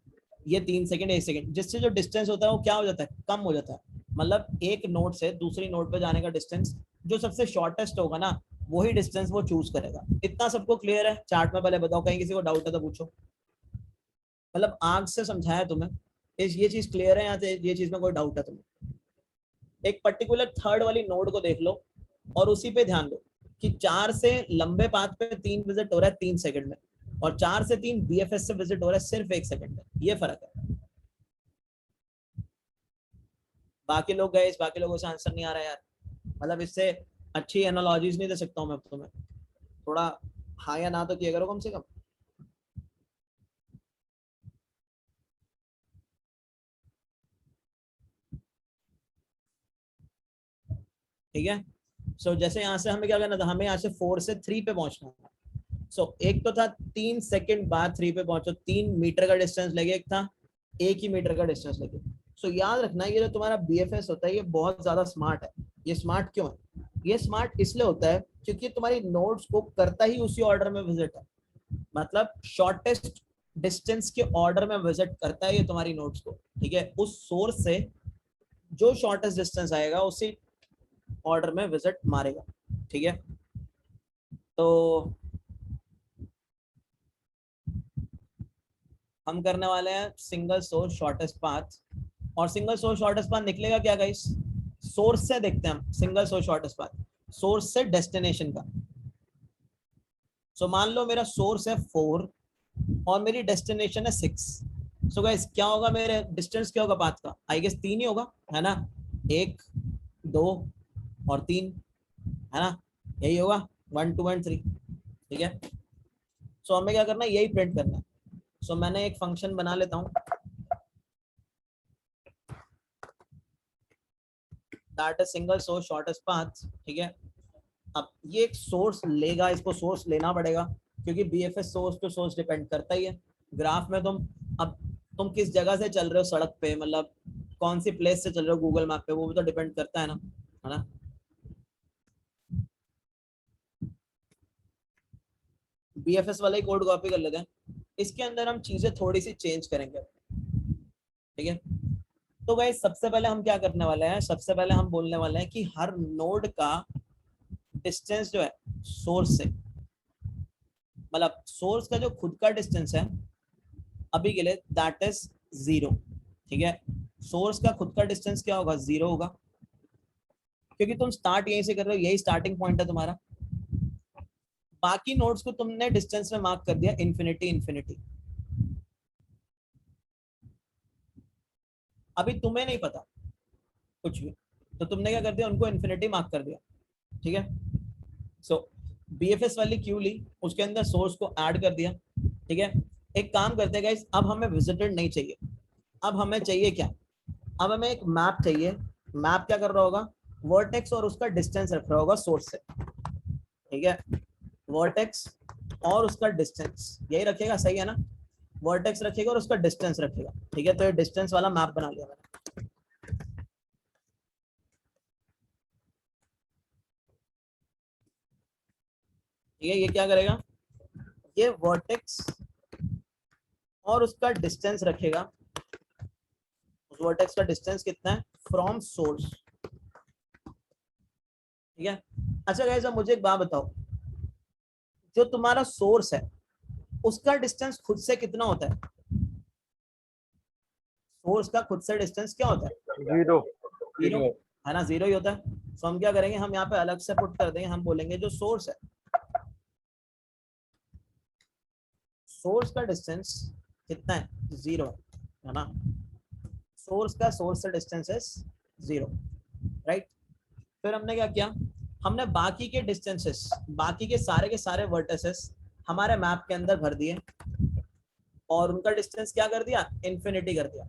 [SPEAKER 1] ये 3 सेकंड 1 सेकंड, जिससे जो डिस्टेंस होता है वो क्या हो जाता है, कम हो जाता है। मतलब एक नोड से दूसरी नोड पे जाने का डिस्टेंस जो सबसे शॉर्टेस्ट होगा ना, वही डिस्टेंस वो चूज करेगा। इतना सबको क्लियर है? चार्ट में पहले बताओ, कहीं किसी को डाउट है तो पूछो। मतलब आग से समझाया तुम्हें, ये चीज क्लियर है यहाँ से? ये चीज में कोई डाउट है तुम्हें? एक पर्टिकुलर थर्ड वाली नोड को देख लो और उसी पे ध्यान दो कि 4 से लंबे पाथ पे 3 विजिट हो रहा है 3 सेकंड में, और 4 से 3 BFS से विजिट हो रहा है सिर्फ 1 सेकंड में। ये फर्क है। बाकी लोग गए, बाकी लोगों से आंसर नहीं आ रहा यार। मतलब इससे अच्छी एनालॉजीज नहीं दे सकता हूँ मैं तुम्हें। थोड़ा हाँ या ना तो किया करो कम से कम। ठीक है। सो जैसे यहाँ से हमें क्या करना था, हमें यहाँ से 4 से 3 पे पहुंचना था। सो एक तो था 3 सेकंड बाद 3 पे पहुंचो, 3 मीटर का डिस्टेंस लगे, एक था 1 ही मीटर का डिस्टेंस लगे। सो याद रखना, ये जो तुम्हारा BFS होता है ये बहुत ज्यादा स्मार्ट है। ये स्मार्ट क्यों है? ये स्मार्ट इसलिए होता है क्योंकि तुम्हारी नोड्स को करता ही उसी ऑर्डर में विजिट है। मतलब शॉर्टेस्ट डिस्टेंस के ऑर्डर में विजिट करता है ये तुम्हारी नोड्स को, ठीक है। उस सोर्स से जो शॉर्टेस्ट डिस्टेंस आएगा उसी ऑर्डर में विजिट मारेगा, ठीक है। तो हम करने वाले हैं सिंगल सोर्स शॉर्टेस्ट पाथ। और सिंगल सोर्स शॉर्टेस्ट पाथ निकलेगा क्या गाइस? सोर्स से देखते हैं हम single source shortest path, source से डेस्टिनेशन का। सो मान लो मेरा सोर्स है 4 और मेरी डेस्टिनेशन है 6। सो गाइस क्या होगा, मेरे डिस्टेंस क्या होगा पाथ का? आई गेस 3 ही होगा, है ना। 1 2 और 3, है ना, यही होगा 1 2 एंड 3, ठीक है। सो हमें क्या करना है, यही प्रिंट करना है। सो मैंने एक फंक्शन बना लेता हूँ, that is single source shortest path, ठीक है। अब ये एक सोर्स लेगा, इसको सोर्स लेना पड़ेगा क्योंकि BFS source to source depend करता ही है। ग्राफ में अब तुम किस जगह से चल रहे हो सड़क पे, मतलब कौन सी प्लेस से चल रहे हो गूगल मैप पे, वो भी तो डिपेंड करता है ना। BFS वाला ही कोड कॉपी कर लेते हैं, इसके अंदर हम चीजें थोड़ी सी चेंज करेंगे, ठीक है। तो गाइस सबसे पहले हम क्या करने वाले हैं, सबसे पहले हम बोलने वाले हैं कि हर नोड का डिस्टेंस जो है सोर्स से, मतलब सोर्स का जो खुद का डिस्टेंस है अभी के लिए दैट इज 0, ठीक है। सोर्स का खुद का डिस्टेंस क्या होगा? 0 होगा, क्योंकि तुम स्टार्ट यहीं से कर रहे हो, यही स्टार्टिंग पॉइंट है तुम्हारा। बाकी नोड्स को तुमने डिस्टेंस में मार्क कर दिया इन्फिनिटी इन्फिनिटी। अभी तुम्हें नहीं पता कुछ भी, तो तुमने क्या कर दिया, उनको इन्फिनिटी मार्क कर दिया, ठीक है। सो बीएफएस वाली क्यू ली, उसके अंदर सोर्स को ऐड कर दिया, ठीक है। एक काम करते हैं गाइस, अब हमें विजिटेड नहीं चाहिए, अब हमें चाहिए क्या, अब हमें एक मैप चाहिए। मैप क्या कर रहा होगा, वर्टेक्स और उसका डिस्टेंस रख रहा होगा सोर्स से, ठीक है। वर्टेक्स और उसका डिस्टेंस यही रखेगा, सही है ना, वर्टेक्स रखेगा और उसका डिस्टेंस रखेगा, ठीक है। तो ये डिस्टेंस वाला मैप बना लिया मैंने, ठीक है। ये क्या करेगा, ये वर्टेक्स और उसका डिस्टेंस रखेगा, उस वर्टेक्स का डिस्टेंस कितना है फ्रॉम सोर्स, ठीक है। अच्छा गाइस, अब मुझे एक बात बताओ, जो तुम्हारा सोर्स है उसका डिस्टेंस खुद से कितना होता है, सोर्स का खुद से डिस्टेंस क्या होता है,
[SPEAKER 2] जीरो।
[SPEAKER 1] जीरो है ना, जीरो ही होता है। तो हम क्या करेंगे, हम यहाँ पे अलग से पुट कर देंगे, हम बोलेंगे जो सोर्स है, सोर्स का डिस्टेंस कितना है, जीरो है ना, सोर्स का सोर्स से डिस्टेंस है जीरो, राइट। फिर हमने क्या किया, हमने बाकी के डिस्टेंसेस, बाकी के सारे वर्टिसेस हमारे मैप के अंदर भर दिए और उनका डिस्टेंस क्या कर दिया, इन्फिनिटी कर दिया,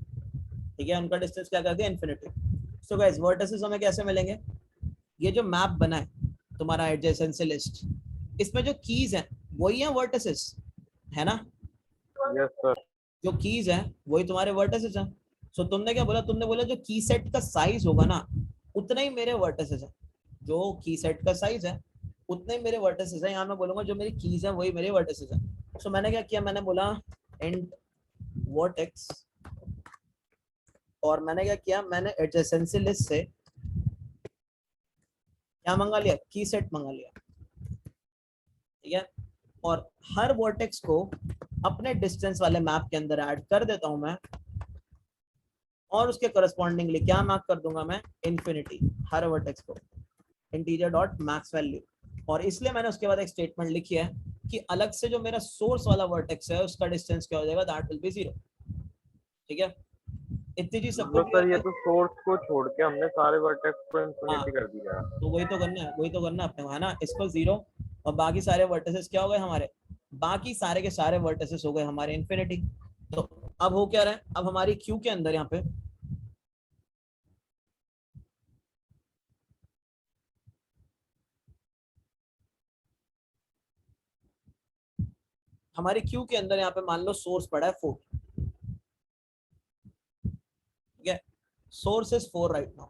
[SPEAKER 1] ठीक है। उनका डिस्टेंस क्या कर दिया, इन्फिनिटी। सो गाइस वर्टिसेस हमें कैसे मिलेंगे, ये जो मैप बना है तुम्हारा एडजेसेंसी लिस्ट, इसमें जो कीज हैं वही है वर्टिसेस, है ना,
[SPEAKER 2] यस सर।
[SPEAKER 1] जो कीज हैं वही तुम्हारे वर्टिसेस हैं। सो तुमने क्या बोला, तुमने बोला जो की सेट का साइज होगा ना उतना ही मेरे वर्टिसेस हैं, जो की सेट का साइज है उतने ही मेरे वर्टिसेस हैं। यहाँ मैं बोलूंगा जो मेरी कीज है वही मेरे वर्टिसेस हैं। सो मैंने क्या किया, मैंने बोला इंट वर्टेक्स, और मैंने क्या किया, मैंने एडजेसेंसी लिस्ट से क्या मंगा लिया, की सेट मंगा लिया, ठीक है। और हर वर्टेक्स को अपने डिस्टेंस वाले मैप के अंदर ऐड कर देता हूं मैं, और उसके करस्पॉन्डिंगली क्या मार्क कर दूंगा मैं, इन्फिनिटी, हर वर्टेक्स को इंटीजर डॉट मैक्स वैल्यू। और इसलिए मैंने उसके बाद एक स्टेटमेंट लिखी है कि अलग से जो मेरा सोर्स वाला वर्टेक्स है उसका डिस्टेंस क्या हो जाएगा, दैट विल बी जीरो, ठीक है। इतनी चीज सबको
[SPEAKER 2] मतलब सर ये तो सोर्स को छोड़ के हमने सारे वर्टेक्स को इन्फिनिटी कर दिया है।
[SPEAKER 1] तो वही तो करना है, वही तो करना है अपने को, है ना। इसको जीरो और बाकी सारे वर्टिसेस क्या हो गए हमारे, बाकी सारे के सारे वर्टिसेस हो गए हमारे इन्फिनिटी। तो अब हो क्या रहा है, अब हमारी क्यू के अंदर यहाँ पे हमारी क्यू के अंदर यहाँ पे मान लो सोर्स पड़ा है 4, ठीक है। Source is 4 right now.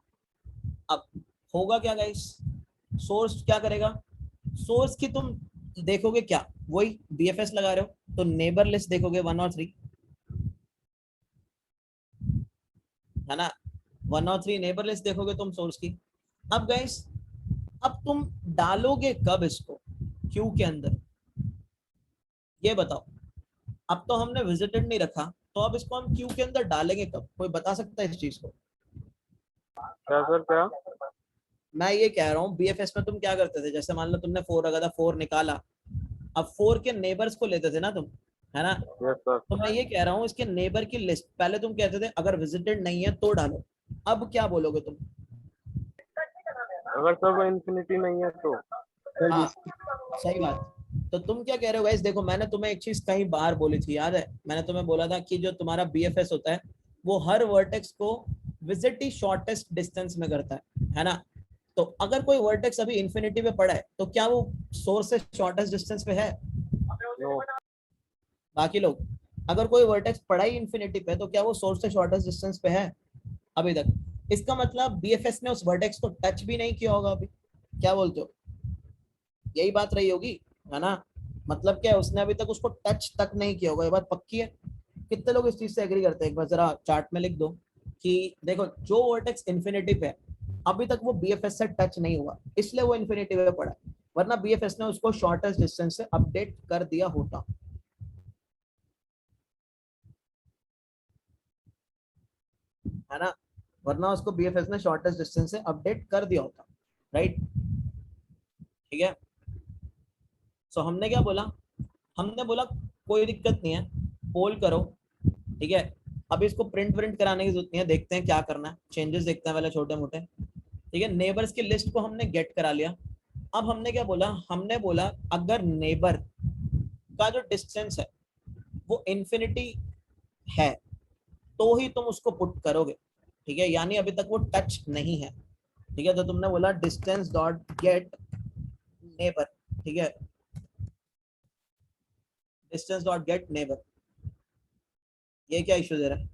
[SPEAKER 1] अब होगा क्या गाइस, सोर्स क्या करेगा, सोर्स की तुम देखोगे क्या, वही बीएफएस लगा रहे हो तो नेबर लिस्ट देखोगे 1 और 3, है ना, 1 और 3 नेबर लिस्ट देखोगे तुम सोर्स की। अब गाइस, अब तुम डालोगे कब इसको क्यू के अंदर, ये बताओ। अब तो हमने विजिटेड नहीं रखा, तो अब इसको हम क्यू के अंदर डालेंगे कब, कोई बता सकता है इस चीज को।
[SPEAKER 2] क्या सर क्या?
[SPEAKER 1] मैं ये कह रहा हूँ बीएफएस में तुम क्या करते थे, जैसे मान लो तुमने 4 रखा था, 4 निकाला, अब 4 के नेबर्स को लेते थे ना तुम, है ना।
[SPEAKER 2] Yes sir.
[SPEAKER 1] तो मैं ये कह रहा हूँ इसके नेबर की लिस्ट पहले तुम कहते थे अगर विजिटेड नहीं है तो डालो, अब क्या बोलोगे तुम,
[SPEAKER 2] अगर सब इन्फिनिटी नहीं है तो?
[SPEAKER 1] हाँ सही बात। तो तुम क्या कह रहे हो गाइस, देखो मैंने तुम्हें एक चीज कई बार बोली थी, याद है, मैंने तुम्हें बोला था कि जो तुम्हारा बीएफएस होता है वो हर वर्टेक्स को विजिट ही शॉर्टेस्ट डिस्टेंस में करता है ना। तो अगर कोई वर्टेक्स अभी इन्फिनिटी पे पड़ा है तो क्या वो सोर्स से शॉर्टेस्ट डिस्टेंस पे है,
[SPEAKER 2] नो।
[SPEAKER 1] बाकी लोग, अगर कोई वर्टेक्स पड़ा ही इन्फिनिटी पे तो क्या वो सोर्स से शॉर्टेस्ट डिस्टेंस पे है अभी तक, इसका मतलब बीएफएस ने उस वर्टेक्स को टच भी नहीं किया होगा अभी, क्या बोलते हो, यही बात रही होगी, है ना। मतलब क्या है, उसने अभी तक उसको टच तक नहीं किया होगा, ये बात पक्की है। कितने लोग इस चीज से एग्री करते हैं, एक बार जरा चार्ट में लिख दो कि देखो जो वर्टेक्स इन्फिनिटी पे है अभी तक वो बीएफएस से टच नहीं हुआ, इसलिए वो इन्फिनिटी पे पड़ा है, वरना बीएफएस ने उसको शॉर्टेस्ट डिस्टेंस से अपडेट कर दिया होता, है ना, वरना उसको बीएफएस ने शॉर्टेस्ट डिस्टेंस से अपडेट कर दिया होता, राइट, ठीक है। सो हमने क्या बोला, हमने बोला कोई दिक्कत नहीं है, पोल करो, ठीक है। अब इसको प्रिंट कराने की जरूरत नहीं है, देखते हैं क्या करना है, चेंजेस देखते हैं पहले छोटे मोटे। ठीक है, नेबर्स की लिस्ट को हमने गेट करा लिया। अब हमने क्या बोला, हमने बोला अगर नेबर का जो डिस्टेंस है वो इन्फिनिटी है तो ही तुम उसको पुट करोगे। ठीक है, यानी अभी तक वो टच नहीं है। ठीक है, तो तुमने बोला डिस्टेंस डॉट गेट नेबर। ठीक है, डिस्टेंस डॉट गेट नेबर, ये क्या इश्यू दे रहा है?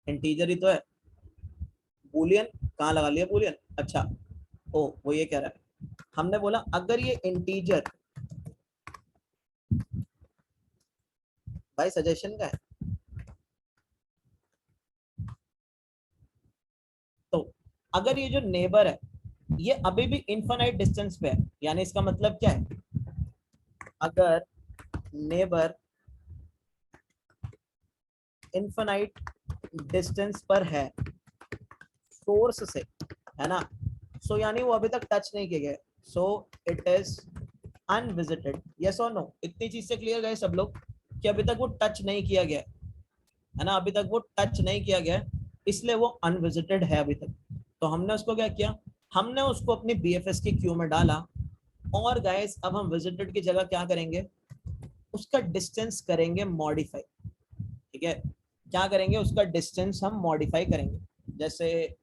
[SPEAKER 1] इंटीजर ही तो है। बूलियन कहाँ लगा लिया बूलियन? अच्छा, ओ वो ये कह रहा है, हमने बोला अगर ये इंटीजर, भाई सजेशन का है, तो अगर ये जो नेबर है ये अभी भी इनफाइनाइट डिस्टेंस पे है, यानी इसका मतलब क्या है, अगर नेबर इनफाइनाइट डिस्टेंस पर है सोर्स से, है ना, सो यानी वो अभी तक टच नहीं किए गए, so it is unvisited. Yes और नो? इतनी चीज से क्लियर गए सब लोग कि अभी तक वो टच नहीं किया गया है ना, अभी तक वो टच नहीं किया गया इसलिए वो अनविजिटेड है अभी तक। तो हमने उसको क्या किया, हमने उसको अपनी बीएफएस की क्यू में डाला, और गाइस अब हम विजिटेड की जगह क्या करेंगे, उसका डिस्टेंस करेंगे मॉडिफाई। ठीक है, क्या करेंगे, उसका डिस्टेंस हम मॉडिफाई करेंगे। जैसे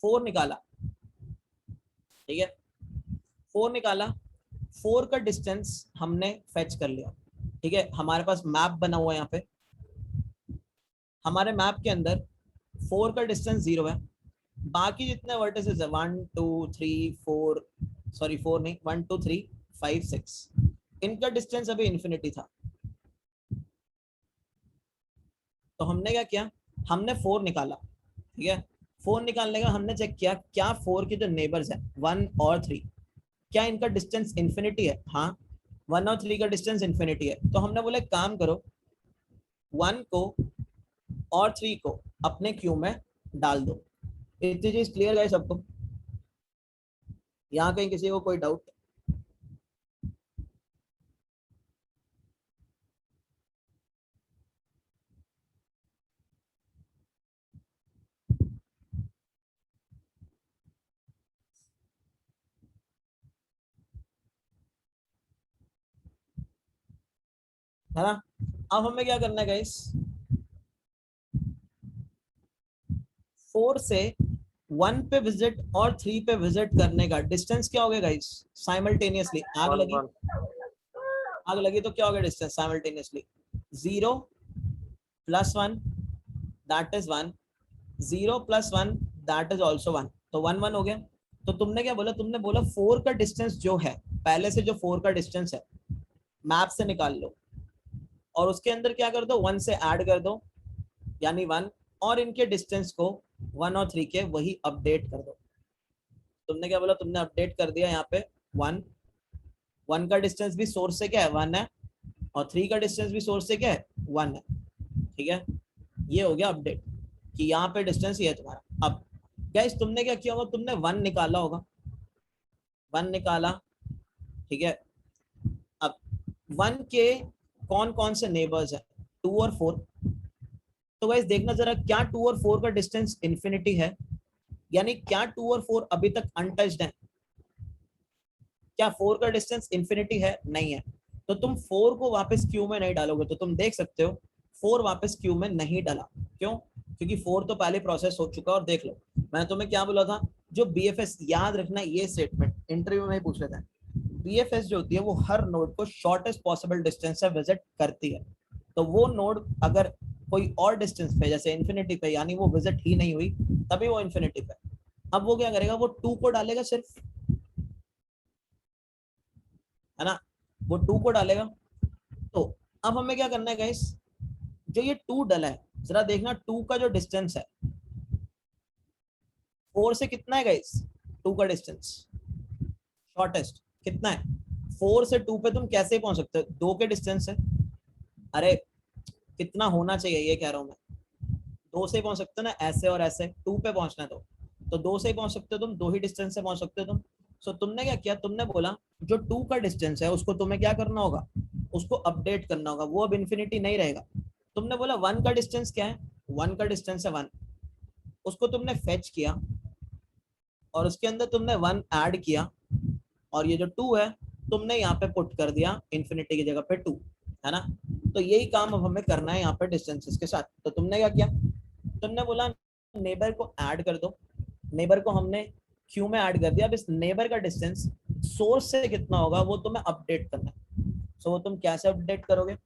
[SPEAKER 1] 4 निकाला, ठीक है, 4 निकाला, 4 का डिस्टेंस हमने फेच कर लिया। ठीक है, हमारे पास मैप बना हुआ है यहाँ पे, हमारे मैप के अंदर 4 का डिस्टेंस 0 है, बाकी जितने वर्टिसेस है 1 2 3 4, सॉरी 4 नहीं, 1 2 3 5 6, इनका डिस्टेंस अभी इन्फिनिटी था। तो हमने क्या किया, हमने 4 निकाला। ठीक है, 4 निकालने का हमने चेक किया क्या 4 के जो नेबर्स है 1 और 3, क्या इनका डिस्टेंस इन्फिनिटी है? हाँ, 1 और 3 का डिस्टेंस इन्फिनिटी है। तो हमने बोले काम करो, 1 को और 3 को अपने क्यू में डाल दो। इतनी चीज क्लियर है सबको? यहाँ कहीं किसी को कोई डाउट? है ना? अब हमें क्या करना है गाइस, 4 से 1 पे विजिट और 3 पे विजिट करने का डिस्टेंस क्या हो गया गाइस? साइमल्टेनियसली आग लगी, आग लगी तो क्या हो गया distance simultaneously? 0 + 1 that is 1, 0 + 1 that is also 1, तो 1 1 हो गया। तो तुमने क्या बोला, तुमने बोला 4 का डिस्टेंस जो है, पहले से जो 4 का डिस्टेंस है मैप से निकाल लो, और उसके अंदर क्या कर दो, 1 से ऐड कर दो यानी 1, और इनके डिस्टेंस को 1 और 3 के वही अपडेट कर दो। तुमने क्या बोला, तुमने अपडेट कर दिया यहाँ पे 1, 1 का डिस्टेंस भी सोर्स से क्या है 1 है, और 3 का डिस्टेंस भी सोर्स से क्या है 1 है। ठीक है, ये हो गया अपडेट कि यहाँ पे डिस्टेंस ये है तुम्हारा। अब गाइस तुमने क्या किया होगा, तुमने 1 निकाला होगा, 1 निकाला, ठीक है। अब 1 के कौन कौन से नेबर्स है, 2 और 4। तो गाइस देखना जरा, क्या 2 और 4 का डिस्टेंस इन्फिनिटी है, यानी क्या 2 और 4 अभी तक अनटच्ड है? क्या 4 का डिस्टेंस इन्फिनिटी है? नहीं है। तो तुम 4 को वापस क्यू में नहीं डालोगे, तो तुम देख सकते हो 4 वापस क्यू में नहीं डाला। क्यों? क्योंकि 4 तो पहले प्रोसेस हो चुका। और देख लो मैंने तुम्हें क्या बोला था, जो बीएफएस, याद रखना ये स्टेटमेंट इंटरव्यू में ही पूछ लेते हैं, बीएफएस जो होती है वो हर नोड को शॉर्टेस्ट पॉसिबल डिस्टेंस से विजिट करती है। तो वो नोड अगर कोई और डिस्टेंस पे, जैसे इन्फिनिटी पे, यानी वो विजिट ही नहीं हुई, तभी वो इन्फिनिटी पे। अब वो क्या करेगा, वो 2 को डालेगा सिर्फ, है ना, वो 2 को डालेगा। तो अब हमें क्या करना है गाइस, जो ये 2 डला है, जरा देखना 2 का जो डिस्टेंस है 4 से कितना है गाइस, 2 का डिस्टेंस शॉर्टेस्ट कितना है? 4 से 2 पे तुम कैसे पहुंच सकते हो, 2 के डिस्टेंस है। अरे कितना होना चाहिए ये कह रहा हूं मैं, 2 से पहुंच सकते हो ना, ऐसे और ऐसे 2 पे पहुंचना है तो 2 से ही पहुंच सकते हो तुम, 2 ही डिस्टेंस से पहुंच सकते हो तुम। सो तुमने क्या किया, तुमने बोला जो 2 का डिस्टेंस है उसको तुम्हें क्या करना होगा, उसको अपडेट करना होगा, वो अब इन्फिनिटी नहीं रहेगा। तुमने बोला 1 का डिस्टेंस क्या है, 1 का डिस्टेंस है 1, उसको तुमने फेच किया और उसके अंदर तुमने 1 ऐड किया और ये जो 2 है तुमने यहाँ पे पुट कर दिया इन्फिनिटी की जगह पे 2, है ना। तो यही काम अब हमें करना है यहाँ पे डिस्टेंसेस के साथ। तो तुमने क्या किया, तुमने बोला नेबर को ऐड कर दो, नेबर को हमने क्यू में ऐड कर दिया। अब इस नेबर का डिस्टेंस सोर्स से कितना होगा वो तुम्हें अपडेट करना है। सो वो तुम कैसे अपडेट करोगे,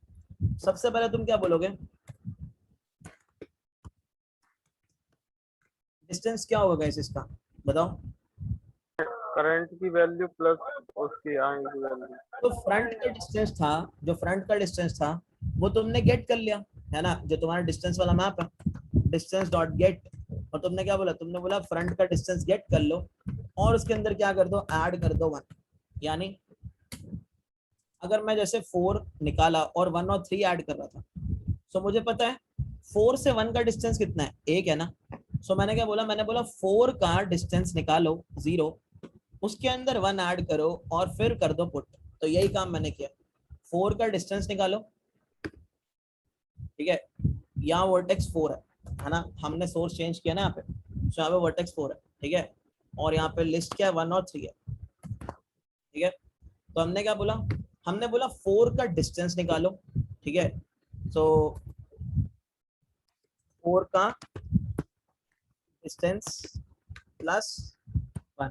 [SPEAKER 1] सबसे पहले तुम क्या बोलोगे, डिस्टेंस क्या होगा गाइस इसका बताओ।
[SPEAKER 2] करंट की वैल्यू प्लस उसकी आई की वैल्यू।
[SPEAKER 1] तो फ्रंट का डिस्टेंस था, जो फ्रंट का डिस्टेंस था वो तुमने गेट कर लिया, है ना, जो तुम्हारा डिस्टेंस वाला मैप है, डिस्टेंस डॉट गेट। और तुमने क्या बोला, तुमने बोला फ्रंट का डिस्टेंस गेट कर लो और उसके अंदर क्या कर दो, ऐड कर दो 1। यानी अगर मैं जैसे 4 निकाला और 1 और 3 ऐड कर रहा था, सो मुझे पता है 4 से 1 का डिस्टेंस कितना है, 1 है ना। सो मैंने क्या बोला, मैंने बोला 4 का डिस्टेंस निकालो 0, उसके अंदर 1 ऐड करो और फिर कर दो पुट। तो यही काम मैंने किया, 4 का डिस्टेंस निकालो, ठीक है, यहाँ वर्टेक्स 4 है ना, हमने सोर्स चेंज किया ना यहाँ पे, तो यहाँ पे वर्टेक्स 4 है, ठीक है, और यहाँ पे लिस्ट क्या है 1 और 3 है, ठीक है। तो हमने क्या बोला, हमने बोला 4 का डिस्टेंस निकालो, ठीक है। सो 4 का डिस्टेंस प्लस 1,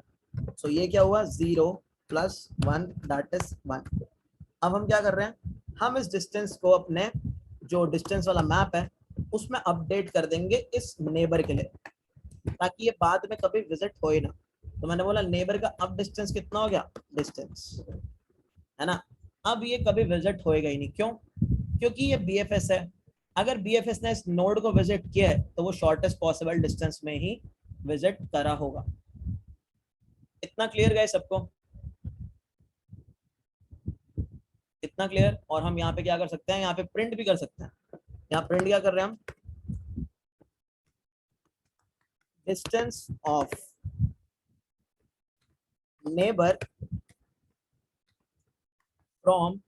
[SPEAKER 1] सो ये क्या हुआ 0 प्लस 1 दैट इज 1। अब हम क्या कर रहे हैं, हम इस डिस्टेंस को अपने जो डिस्टेंस वाला मैप है उसमें अपडेट कर देंगे इस नेबर के लिए, ताकि ये बाद में कभी विजिट हो ही ना। तो मैंने बोला नेबर का अब डिस्टेंस कितना हो गया, डिस्टेंस, है ना। अब ये कभी विजिट होएगा ही नहीं, क्यों, क्योंकि ये बीएफएस है। अगर बीएफएस ने इस नोड को विजिट किया है तो वो शॉर्टेस्ट पॉसिबल डिस्टेंस में ही विजिट करा होगा। इतना क्लियर गए सबको, इतना क्लियर। और हम यहाँ पे क्या कर सकते हैं, यहाँ पे प्रिंट भी कर सकते हैं। यहाँ प्रिंट क्या कर रहे हैं हम, distance of neighbour from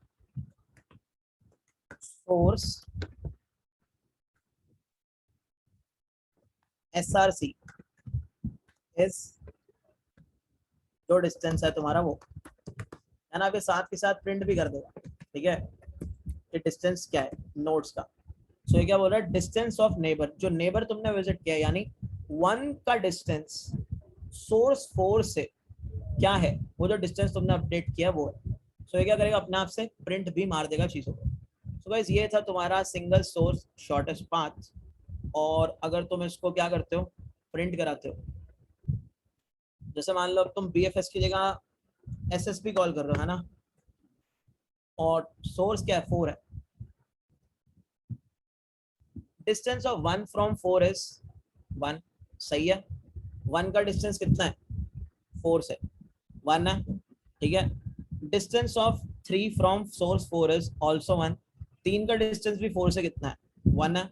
[SPEAKER 1] source SRC is, जो डिस्टेंस है तुम्हारा वो, है ना। अभी साथ के साथ प्रिंट भी कर देगा, ठीक है, ये डिस्टेंस क्या है नोड्स का। सो ये क्या बोल रहा है, डिस्टेंस ऑफ नेबर, जो नेबर तुमने विजिट किया, यानी 1 का डिस्टेंस सोर्स 4 से क्या है, वो जो डिस्टेंस तुमने अपडेट किया वो है। सो ये क्या करेगा, अपने आप से प्रिंट भी मार देगा चीजों को। सो गाइस ये था तुम्हारा सिंगल सोर्स शॉर्टेस्ट पाथ। और अगर तुम इसको क्या करते हो, प्रिंट कराते हो, जैसे मान लो अब तुम बीएफएस की जगह एसएसपी कॉल कर रहे हो, है ना, और सोर्स क्या है 4 है, डिस्टेंस ऑफ 1 फ्रॉम 4 इज 1, सही है। 1 का डिस्टेंस कितना है, 4 से 1 है, ठीक है। Distance of 3 from source 4 is also 1, 3 का डिस्टेंस भी 4 से कितना है, 1 है।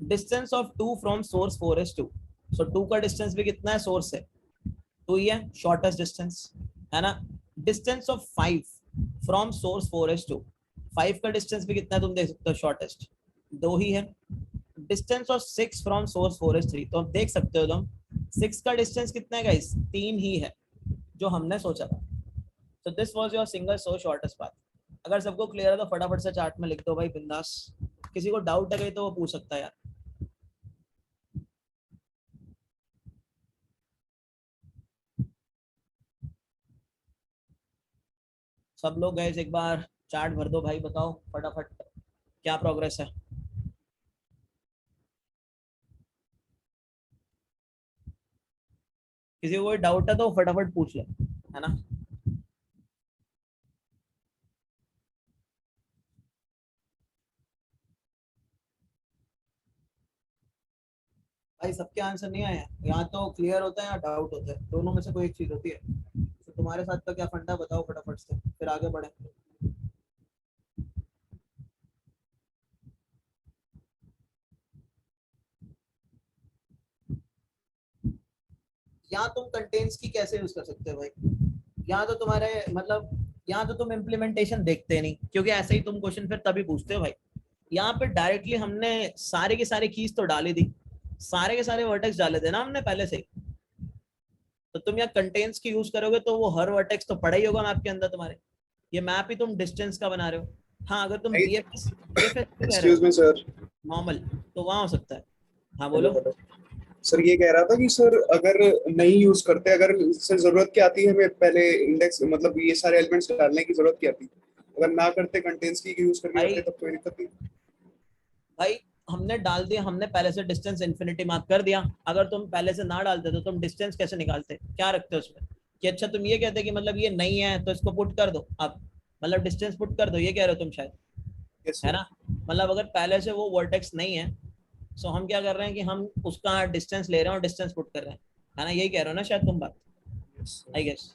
[SPEAKER 1] Distance of 2 from source 4 is 2, सो 2 का डिस्टेंस भी कितना है सोर्स से, 2 ही है, शॉर्टेस्ट डिस्टेंस, है ना। Distance of 5 from source 4 is 2, 5 का डिस्टेंस भी कितना है तुम देख सकते हो, शॉर्टेस्ट 2 ही है। Distance of 6 from source 4 is 3, तो आप देख सकते हो तुम 6 का डिस्टेंस कितना है गाइस, 3 ही है जो हमने सोचा था। तो this was your single source shortest path. अगर सबको क्लियर है तो फटाफट से चार्ट में लिख दो भाई बिंदास, किसी को डाउट है तो वो पूछ सकता है यार। सब लोग गए एक बार चार्ट भर दो भाई, बताओ फटाफट क्या प्रोग्रेस है। किसी को कोई डाउट है तो फटाफट पूछ ले, है ना। भाई सबके आंसर नहीं आए, यहाँ तो क्लियर होता है या डाउट होता है, दोनों में से कोई एक चीज होती है। तो तुम्हारे साथ का क्या फंडा बताओ फटाफट से, फिर आगे बढ़े। यहाँ तुम कंटेंट्स की कैसे यूज कर सकते हो भाई, यहाँ तो तुम्हारे मतलब यहाँ तो तुम इम्प्लीमेंटेशन देखते नहीं, क्योंकि ऐसे ही तुम क्वेश्चन फिर तभी पूछते हो भाई, यहाँ पे डायरेक्टली हमने सारे के सारे कीज तो डाली दी, सारे के सारे वर्टेक्स डाले थे ना हमने पहले से। तो तुम यहाँ कंटेन्स की यूज करोगे तो वो हर वर्टेक्स तो पड़ा ही होगा मैप के अंदर तुम्हारे। ये मैप ही तुम डिस्टेंस का बना रहे हो। हाँ अगर तुम डीएफएस डीएफएस कह रहे
[SPEAKER 4] एक्सक्यूज
[SPEAKER 1] हो
[SPEAKER 4] मी सर,
[SPEAKER 1] नॉर्मल, तो वहां हो सकता है। हाँ बोलो।
[SPEAKER 4] सर ये कह रहा था कि सर अगर नहीं यूज करते, अगर सर जरूरत क्या आती है हमें पहले इंडेक्स, मतलब ये सारे एलिमेंट्स डालने की जरूरत क्या आती, अगर ना करते कंटेंट्स की यूज करके
[SPEAKER 1] भाई
[SPEAKER 4] करते तब कोई दिक्कत नहीं।
[SPEAKER 1] भाई हमने डाल दिया, हमने पहले से डिस्टेंस इन्फिनिटी मार्क कर दिया। अगर तुम पहले से ना डालते तो तुम डिस्टेंस कैसे निकालते, क्या रखते हो उसमें कि अच्छा तुम ये कहते कि मतलब ये नहीं है तो इसको पुट कर दो आप, मतलब डिस्टेंस पुट कर दो, ये कह रहे हो तुम शायद,
[SPEAKER 4] Yes,
[SPEAKER 1] है
[SPEAKER 4] sir.
[SPEAKER 1] ना। मतलब अगर पहले से वो वर्टेक्स नहीं है सो हम क्या कर रहे हैं कि हम उसका डिस्टेंस ले रहे हैं और डिस्टेंस पुट कर रहे हैं, है ना, यही कह रहे हो ना शायद तुम बात,
[SPEAKER 4] Yes, sir.
[SPEAKER 1] I guess.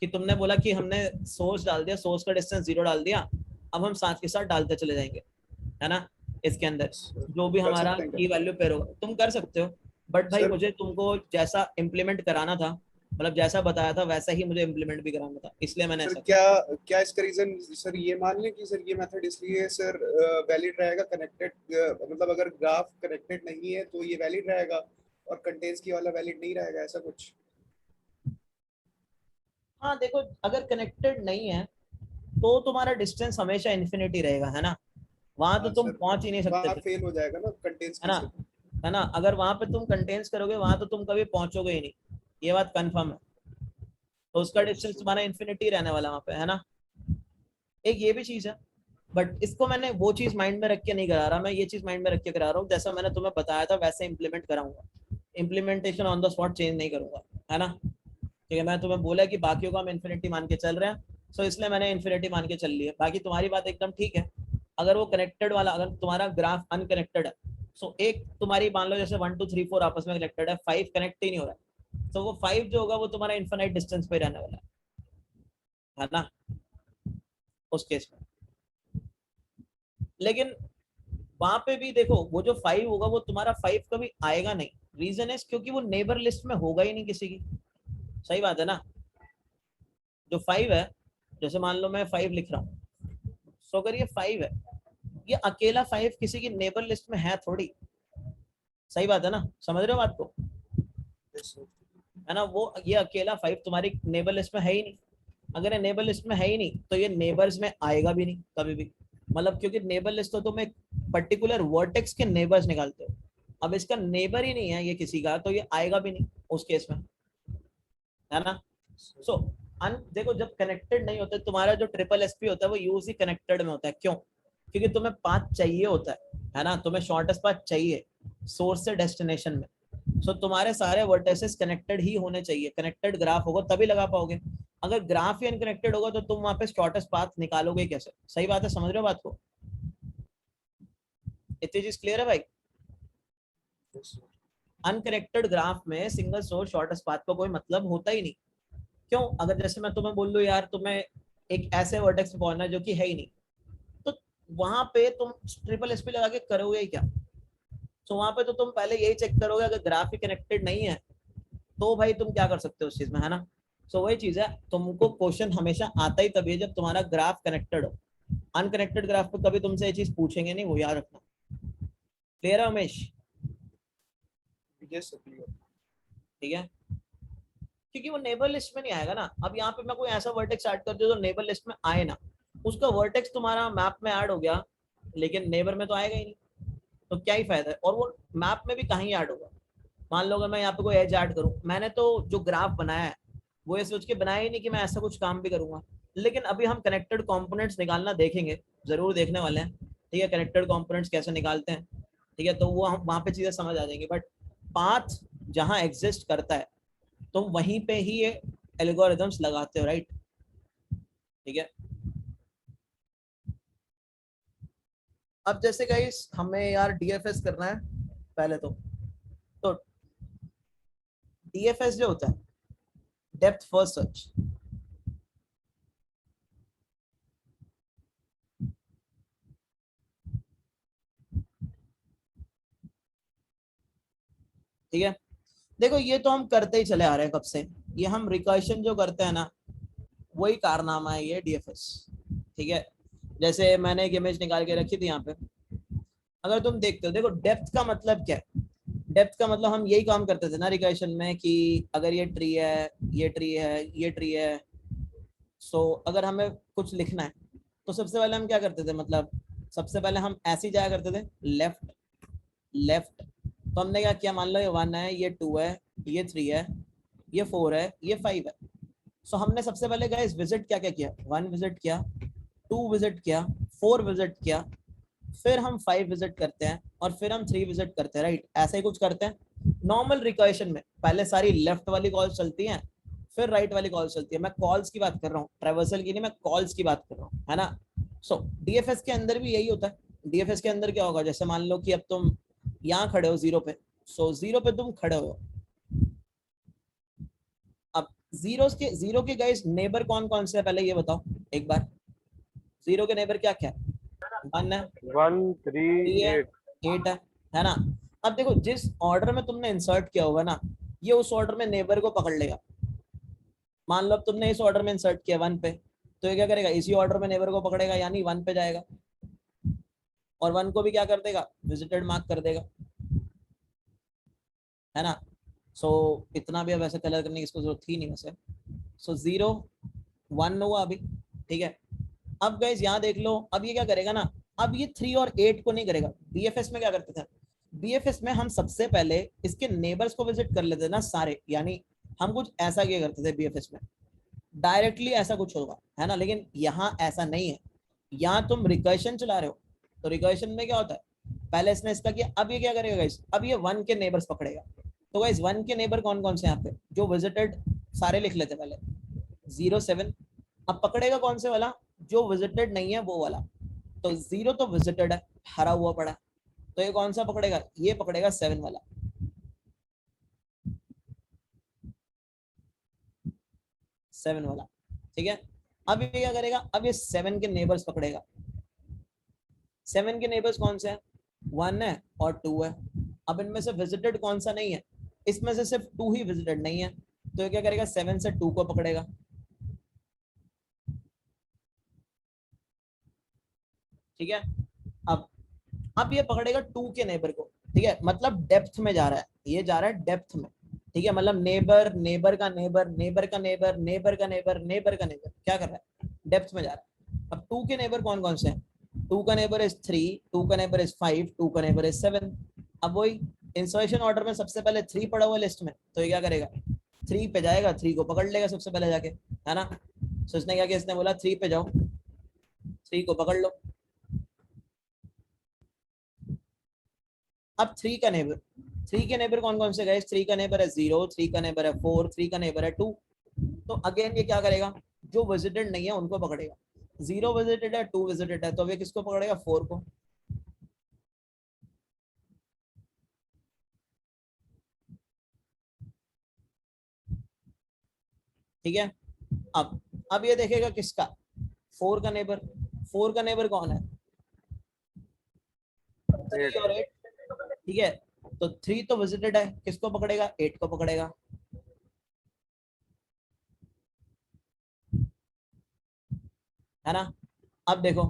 [SPEAKER 1] कि तुमने बोला कि हमने सोर्स डाल दिया, सोर्स का डिस्टेंस 0 डाल दिया, अब हम साथ के साथ डालते चले जाएंगे, है ना। इसके अंदर
[SPEAKER 4] Yes, sir.
[SPEAKER 1] जो भी
[SPEAKER 4] कर
[SPEAKER 1] हमारा
[SPEAKER 4] सकते हैं
[SPEAKER 1] की वैल्यू पेयर होगा तुम कर सकते हो, बट भाई
[SPEAKER 4] Sir,
[SPEAKER 1] मुझे तुमको जैसा इम्प्लीमेंट कराना था, मतलब जैसा बताया था वैसा ही मुझे इम्प्लीमेंट भी कराना था, इसलिए मैंने
[SPEAKER 4] सर
[SPEAKER 1] ऐसा किया।
[SPEAKER 4] क्या क्या इसका रीजन सर ये मान लें कि सर ये मेथड इसलिए सर वैलिड रहेगा कनेक्टेड, मतलब अगर ग्राफ कनेक्टेड नहीं है तो ये वैलिड रहेगा और कंटेंट्स की वाला वैलिड नहीं रहेगा, ऐसा कुछ।
[SPEAKER 1] हाँ देखो अगर कनेक्टेड नहीं है तो तुम्हारा डिस्टेंस हमेशा इन्फिनिटी रहेगा, है ना, वहां तो
[SPEAKER 4] हाँ
[SPEAKER 1] तुम
[SPEAKER 4] सर,
[SPEAKER 1] पहुंच ही नहीं सकते
[SPEAKER 4] वहाँ
[SPEAKER 1] फिर,
[SPEAKER 4] फेल हो जाएगा ना कंटेंट्स
[SPEAKER 1] है
[SPEAKER 4] की
[SPEAKER 1] ना,
[SPEAKER 4] से।
[SPEAKER 1] है ना। अगर वहां पे तुम कंटेन्स करोगे वहां तो तुम कभी पहुंचोगे ही नहीं, ये बात कंफर्म है। तो उसका डिस्टेंस तुम्हारा इन्फिनिटी रहने वाला वहां पे, है ना। एक ये भी चीज है, बट इसको मैंने वो चीज माइंड में रख के नहीं करा रहा, मैं ये चीज माइंड में रख के करा रहा हूँ जैसा मैंने तुम्हें बताया था वैसे इंप्लीमेंट कराऊंगा, implementation on the spot change नहीं करूंगा, है ना। ठीक है, मैं तुम्हें बोला कि बाकियों का हम इन्फिनिटी मान के चल रहे हैं, सो इसलिए मैंने इन्फिनिटी मान के चल लिया, बाकी तुम्हारी बात एकदम ठीक है। अगर वो कनेक्टेड वाला, अगर तुम्हारा ग्राफ अनकनेक्टेड है, सो एक तुम्हारी मान लो जैसे 1 2 3 4 आपस में कनेक्टेड है, 5 कनेक्ट ही नहीं हो रहा है, तो वो 5 जो होगा वो तुम्हारा इन्फिनाइट डिस्टेंस पे रहने वाला है ना, उस केस में। लेकिन वहां पे भी देखो वो जो 5 होगा वो तुम्हारा 5 कभी आएगा नहीं, रीजन है क्योंकि वो नेबर लिस्ट में होगा ही नहीं किसी की, सही बात है ना। जो 5 है, जैसे मान लो मैं 5 लिख रहा हूँ, सो अगर ये 5 है, ये अकेला 5 किसी की नेबर लिस्ट में है थोड़ी, सही बात है ना, समझ रहे हो बात को,
[SPEAKER 4] Yes, sir.
[SPEAKER 1] है ना। वो ये अकेला 5 तुम्हारी नेबर लिस्ट में है ही नहीं, अगर ये नेबर लिस्ट में है ही नहीं तो ये नेबर्स में आएगा भी नहीं कभी भी, मतलब क्योंकि नेबर लिस्ट तो तुम एक पर्टिकुलर वर्टेक्स के नेबर्स निकालते हो, अब इसका नेबर ही नहीं है ये किसी का, तो ये आएगा भी नहीं उस केस में, है ना। सो देखो जब कनेक्टेड नहीं होते तुम्हारा जो ट्रिपल एसपी होता है वो यूज ही कनेक्टेड में होता है, क्यों, क्योंकि तुम्हें पाथ चाहिए होता है ना, तुम्हें शॉर्टेस्ट पाथ चाहिए सोर्स से डेस्टिनेशन में, सो तुम्हारे सारे वर्टेसेस कनेक्टेड ही होने चाहिए, कनेक्टेड ग्राफ होगा तभी लगा पाओगे, अगर ग्राफ ही अनकनेक्टेड होगा तो तुम वहां पे शॉर्टेस्ट पाथ निकालोगे कैसे, सही बात है, समझ रहे हो बात को, इतनी चीज क्लियर है भाई।
[SPEAKER 4] Yes, sir.
[SPEAKER 1] अनकनेक्टेड ग्राफ में सिंगल सोर्स शॉर्टेस्ट पाथ का कोई मतलब होता ही नहीं, क्यों, अगर जैसे मैं तुम्हें बोल दूं यार तुम्हें एक ऐसे वर्टेक्स पे पहुंचना है जो कि है ही नहीं, तो वहां पे तुम ट्रिपल एसपी लगा के करोगे क्या, तो वहां पे तो तुम पहले यही चेक करोगे अगर ग्राफ ही कनेक्टेड नहीं है तो भाई तुम क्या कर सकते हो उस चीज में, है ना। सो वही चीज है, तुमको क्वेश्चन हमेशा आता ही तभी है जब तुम्हारा ग्राफ कनेक्टेड हो, अनकनेक्टेड ग्राफ पे कभी तुमसे ये चीज पूछेंगे नहीं, वो याद रखना, क्लियर है उमेश।
[SPEAKER 4] Yes, sir, clear.
[SPEAKER 1] ठीक है, क्योंकि वो नेबर लिस्ट में नहीं आएगा ना, अब यहाँ पे मैं कोई ऐसा वर्टेक्स ऐड कर दूं जो नेबर लिस्ट में आए ना, उसका वर्टेक्स तुम्हारा मैप में ऐड हो गया लेकिन नेबर में तो आएगा ही नहीं, तो क्या ही फायदा है, और वो मैप में भी कहीं ऐड होगा। मान लो अगर मैं यहाँ पे कोई एज ऐड करूँ, मैंने तो जो ग्राफ बनाया है वो ये सोच के बनाया ही नहीं कि मैं ऐसा कुछ काम भी करूंगा, लेकिन अभी हम कनेक्टेड कंपोनेंट्स निकालना देखेंगे, जरूर देखने वाले हैं, ठीक है, कनेक्टेड कंपोनेंट्स कैसे निकालते हैं, ठीक है, तो वो हम वहां पे चीजें समझ आ जाएंगी, बट पाथ जहां एग्जिस्ट करता है तो वहीं पे ही ये एल्गोरिथम्स लगाते हो, राइट, ठीक है। अब जैसे गाइस हमें यार डीएफएस करना है पहले तो डीएफएस जो होता है डेप्थ फर्स्ट सर्च, ठीक है। देखो ये तो हम करते ही चले आ रहे हैं कब से, ये हम रिकर्शन जो करते हैं ना वही कारनामा है ये डीएफएस, ठीक है। जैसे मैंने एक इमेज निकाल के रखी थी यहाँ पे, अगर तुम देखते हो, देखो डेप्थ का मतलब क्या है, डेप्थ का मतलब हम यही काम करते थे ना रिकर्शन में कि अगर ये ट्री है, ये ट्री है, ये ट्री है, सो अगर हमें कुछ लिखना है तो सबसे पहले हम क्या करते थे, मतलब सबसे पहले हम ऐसे ही जाया करते थे, लेफ्ट लेफ्ट। तो हमने क्या किया, मान लो ये 1 है, ये 2 है, ये 3 है, ये 4 है, ये 5 है। सो हमने सबसे पहले गाइस विजिट क्या क्या किया, 1 विजिट किया, 2 विजिट किया, 4 विजिट किया, फिर हम 5 विजिट करते हैं और फिर हम 3 विजिट करते हैं, राइट? ऐसे ही कुछ करते हैं नॉर्मल रिकर्शन में। पहले सारी लेफ्ट वाली कॉल्स चलती हैं, फिर राइट वाली कॉल्स चलती है। मैं कॉल्स की बात कर रहा हूँ, ट्रेवर्सल की नहीं, मैं कॉल्स की बात कर रहा हूँ, है ना? सो डीएफएस के अंदर भी यही होता है। डीएफएस के अंदर क्या होगा, जैसे मान लो कि अब तुम यहाँ खड़े हो 0 पे, सो 0 पे तुम खड़े हो। अब जीरो के गाइस नेबर कौन कौन से है पहले ये बताओ एक बार। 0 के नेबर क्या क्या है? 1 है,
[SPEAKER 2] 1 3
[SPEAKER 1] 3 है,
[SPEAKER 2] 8।
[SPEAKER 1] 8 है ना? अब देखो जिस ऑर्डर में तुमने इंसर्ट किया होगा ना, ये उस ऑर्डर में नेबर को पकड़ लेगा। मान लो अब तुमने इस ऑर्डर में इंसर्ट किया 1 पे, तो ये क्या करेगा, इसी ऑर्डर में नेबर को पकड़ेगा, यानी 1 पे जाएगा और 1 को भी क्या कर देगा, विजिटेड मार्क कर देगा, है ना? सो इतना भी अब ऐसे कलर करने की इसको जरूरत थी नहीं वैसे। सो 0 1 हुआ अभी, ठीक है? अब गाइस यहाँ देख लो, अब ये क्या करेगा ना, अब ये 3 और 8 को नहीं करेगा। बीएफएस में क्या करते थे, बीएफएस में हम सबसे पहले इसके नेबर्स को विजिट कर लेते ना सारे, यानी हम कुछ ऐसा किया करते थे बीएफएस में, डायरेक्टली ऐसा कुछ होगा, है ना? लेकिन यहाँ ऐसा नहीं है। यहाँ तुम रिकर्शन चला रहे हो, तो रिकर्शन में क्या होता है, पहले इसने इसका किया, अब ये क्या करेगा गाइस, अब ये 1 के नेबर्स पकड़ेगा। तो गाइस 1 के नेबर कौन कौन से यहाँ पे जो विजिटेड, सारे लिख लेते पहले, 0 7। अब पकड़ेगा कौन से वाला, जो विजिटेड नहीं है वो वाला। तो 0 तो विजिटेड है, हरा हुआ पड़ा है, तो ये कौन सा पकड़ेगा, ये पकड़ेगा 7 वाला, 7 वाला, ठीक है? अब ये क्या करेगा, अब ये 7 के नेबर्स पकड़ेगा। 7 के नेबर्स कौन से हैं, 1 है और 2 है। अब इनमें से विजिटेड कौन सा नहीं है, इसमें से सिर्फ 2 ही विजिटेड नहीं है, तो ये क्या करेगा, 7 से 2 को पकड़ेगा, ठीक है? अब ये पकड़ेगा 2 के नेबर को, ठीक है? मतलब डेप्थ में जा रहा है, ये जा रहा है डेप्थ में, ठीक है? मतलब नेबर, नेबर का नेबर, नेबर का नेबर, नेबर का नेबर, नेबर का नेबर, क्या कर रहा है, डेप्थ में जा रहा है। अब 2 के नेबर कौन कौन से हैं, 2 का नेबर इज 3, 2 का नेबर इज 5, 2 का नेबर इज 7। अब वही इंसर्शन ऑर्डर में सबसे पहले 3 पड़ा हुआ लिस्ट में, तो ये क्या करेगा, 3 पे जाएगा, 3 को पकड़ लेगा सबसे पहले जाके, है ना? सो इसने क्या किया, इसने बोला 3 पे जाओ, 3 को पकड़ लो। अब 3 का नेबर, 3 के नेबर कौन कौन से गए, 3 का नेबर है 0, 3 का नेबर है 4, 3 का नेबर है 2। तो अगेन ये क्या करेगा, जो विजिटेड नहीं है उनको पकड़ेगा। 0 विजिटेड है, 2 विजिटेड है, तो अब ये किसको पकड़ेगा, 4 को। ठीक है? अब ये देखेगा किसका, 4 का नेबर। 4 का नेबर कौन है, 3 और 8, ठीक है? तो 3 तो विजिटेड है, किसको पकड़ेगा, 8 को पकड़ेगा, है ना? अब देखो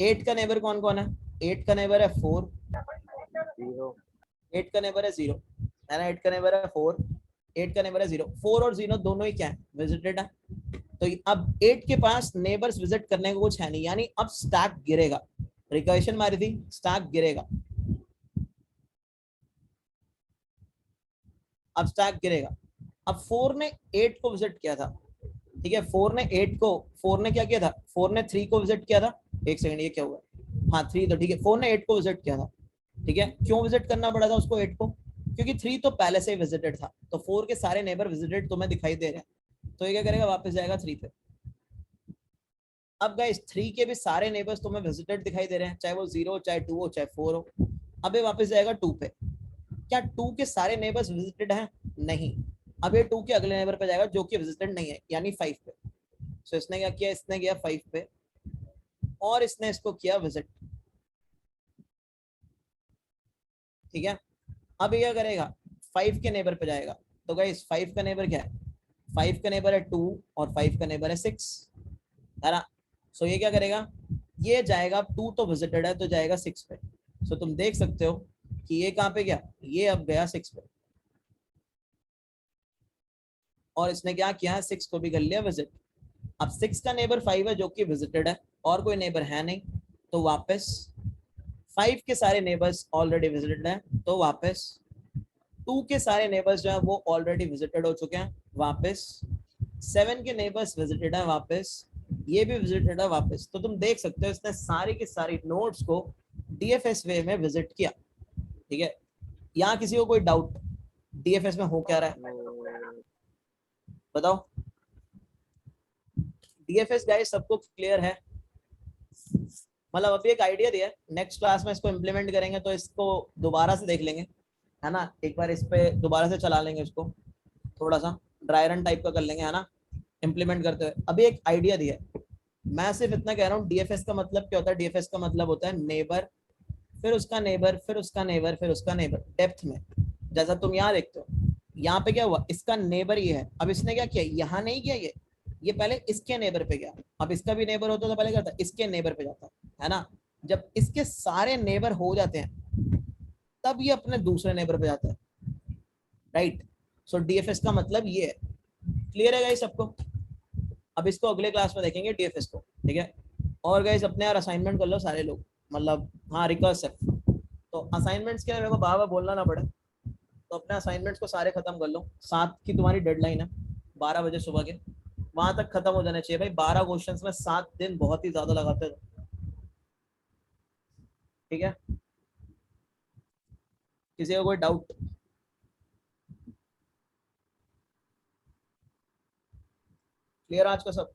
[SPEAKER 1] 8 का नेबर कौन कौन है, 8 का नेबर है 4,
[SPEAKER 2] 0
[SPEAKER 1] 8 का नेबर है 0, है ना? 8 का नेबर है 4, 8 का नेबर है 0, 4 और 0 दोनों ही क्या है, विजिटेड है। तो अब 8 के पास नेबर्स विजिट करने को कुछ है नहीं, यानी अब स्टैक गिरेगा, रिकर्शन मारी थी, स्टैक गिरेगा, अब स्टैक गिरेगा। अब 4 ने 8 को विजिट किया था, ठीक है? 4 ने 8 को, 4 ने क्या किया था, 4 ने 3 को विजिट किया था, एक सेकंड ये क्या हुआ, हाँ 3 तो ठीक है, 4 ने 8 को विजिट किया था, ठीक है? क्यों विजिट करना पड़ा था उसको 8 को, क्योंकि 3 तो पहले से ही विजिटेड था, तो 4 के सारे नेबर विजिटेड तुम्हें दिखाई दे रहे हैं, तो ये क्या करेगा, वापस जाएगा 3 पे। अब गाइस 3 के भी सारे नेबर्स तुम्हें विजिटेड दिखाई दे रहे हैं, चाहे वो 0 चाहे 2 हो चाहे 4 हो। अब ये वापस जाएगा 2 पे, क्या 2 के सारे नेबर्स विजिटेड हैं, नहीं। अब ये 2 के अगले नेबर पे जाएगा जो कि विजिटेड नहीं है, यानी 5 पे। सो इसने क्या किया, इसने गया 5 पे और इसने इसको किया विजिट, ठीक है? अब ये क्या करेगा, 5 के नेबर पे जाएगा, तो गाइस 5 का नेबर क्या है, 5 का नेबर है 2 और 5 का नेबर है 6, है ना? सो ये क्या करेगा, ये जाएगा, 2 तो विजिटेड है तो जाएगा 6 पे, सो तुम देख सकते हो कि ये कहाँ पे गया, ये अब गया 6 पे, और इसने क्या किया है, 6 को भी कर लिया विजिट। अब 6 का नेबर 5 है जो कि विजिटेड है, और कोई नेबर है नहीं, तो वापस 5 के सारे नेबर्स ऑलरेडी विजिटेड हैं, तो वापस 2 के सारे नेबर्स जो है वो ऑलरेडी विजिटेड हो चुके हैं, वापस 7 के नेबर्स विजिटेड है, वापस ये भी विजिटेड है, वापस। तो तुम देख सकते हो इसने सारी की सारी नोड्स को डीएफएस वे में विजिट किया। ठीक है, यहाँ किसी को कोई डाउट डीएफएस में हो क्या रहा है, बताओ। डीएफएस गाइस सबको क्लियर है? मतलब अभी एक आइडिया दिया है, नेक्स्ट क्लास में इसको इम्प्लीमेंट करेंगे तो इसको दोबारा से देख लेंगे, है ना, एक बार इस पे दोबारा से चला लेंगे, इसको थोड़ा सा ड्राई रन टाइप का कर लेंगे, है ना, इम्प्लीमेंट करते हुए। अभी एक आइडिया दिया है, मैं सिर्फ इतना कह रहा हूँ, डीएफएस का मतलब क्या होता है, डीएफएस का मतलब होता है नेबर, फिर उसका नेबर, फिर उसका नेबर, फिर उसका नेबर, डेप्थ में। जैसा तुम यहाँ देखते हो, यहाँ पे क्या हुआ, इसका नेबर ये है, अब इसने क्या किया, यहाँ नहीं किया, ये पहले इसके नेबर पे गया। अब इसका भी नेबर होता तो पहले क्या था, इसके नेबर पे जाता, है ना। जब इसके सारे नेबर हो जाते हैं तब ये अपने दूसरे नेबर पे जाता है, राइट। सो डीएफएस का मतलब ये है। क्लियर है गाइस सबको? अब इसको अगले क्लास में देखेंगे डीएफएस को, ठीक है। और गाइस अपने यार असाइनमेंट कर लो सारे लोग, मतलब हाँ रिकर्सिव, तो असाइनमेंट्स के लिए मेरे को बार बार बोलना ना पड़े, तो अपने असाइनमेंट्स को सारे खत्म कर लो। 7 की तुम्हारी डेडलाइन है, 12 बजे सुबह के, वहां तक खत्म हो जाने चाहिए भाई। 12 क्वेश्चंस में 7 दिन बहुत ही ज्यादा लगाते हैं, ठीक है। किसी का कोई डाउट? क्लियर आज का सब?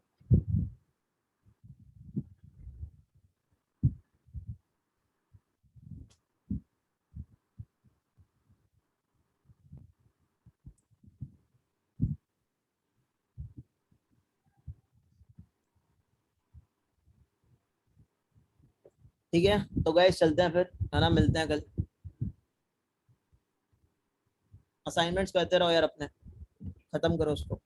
[SPEAKER 1] ठीक है, तो गाइस चलते हैं फिर, है ना, मिलते हैं कल। असाइनमेंट्स करते रहो यार, अपने खत्म करो उसको।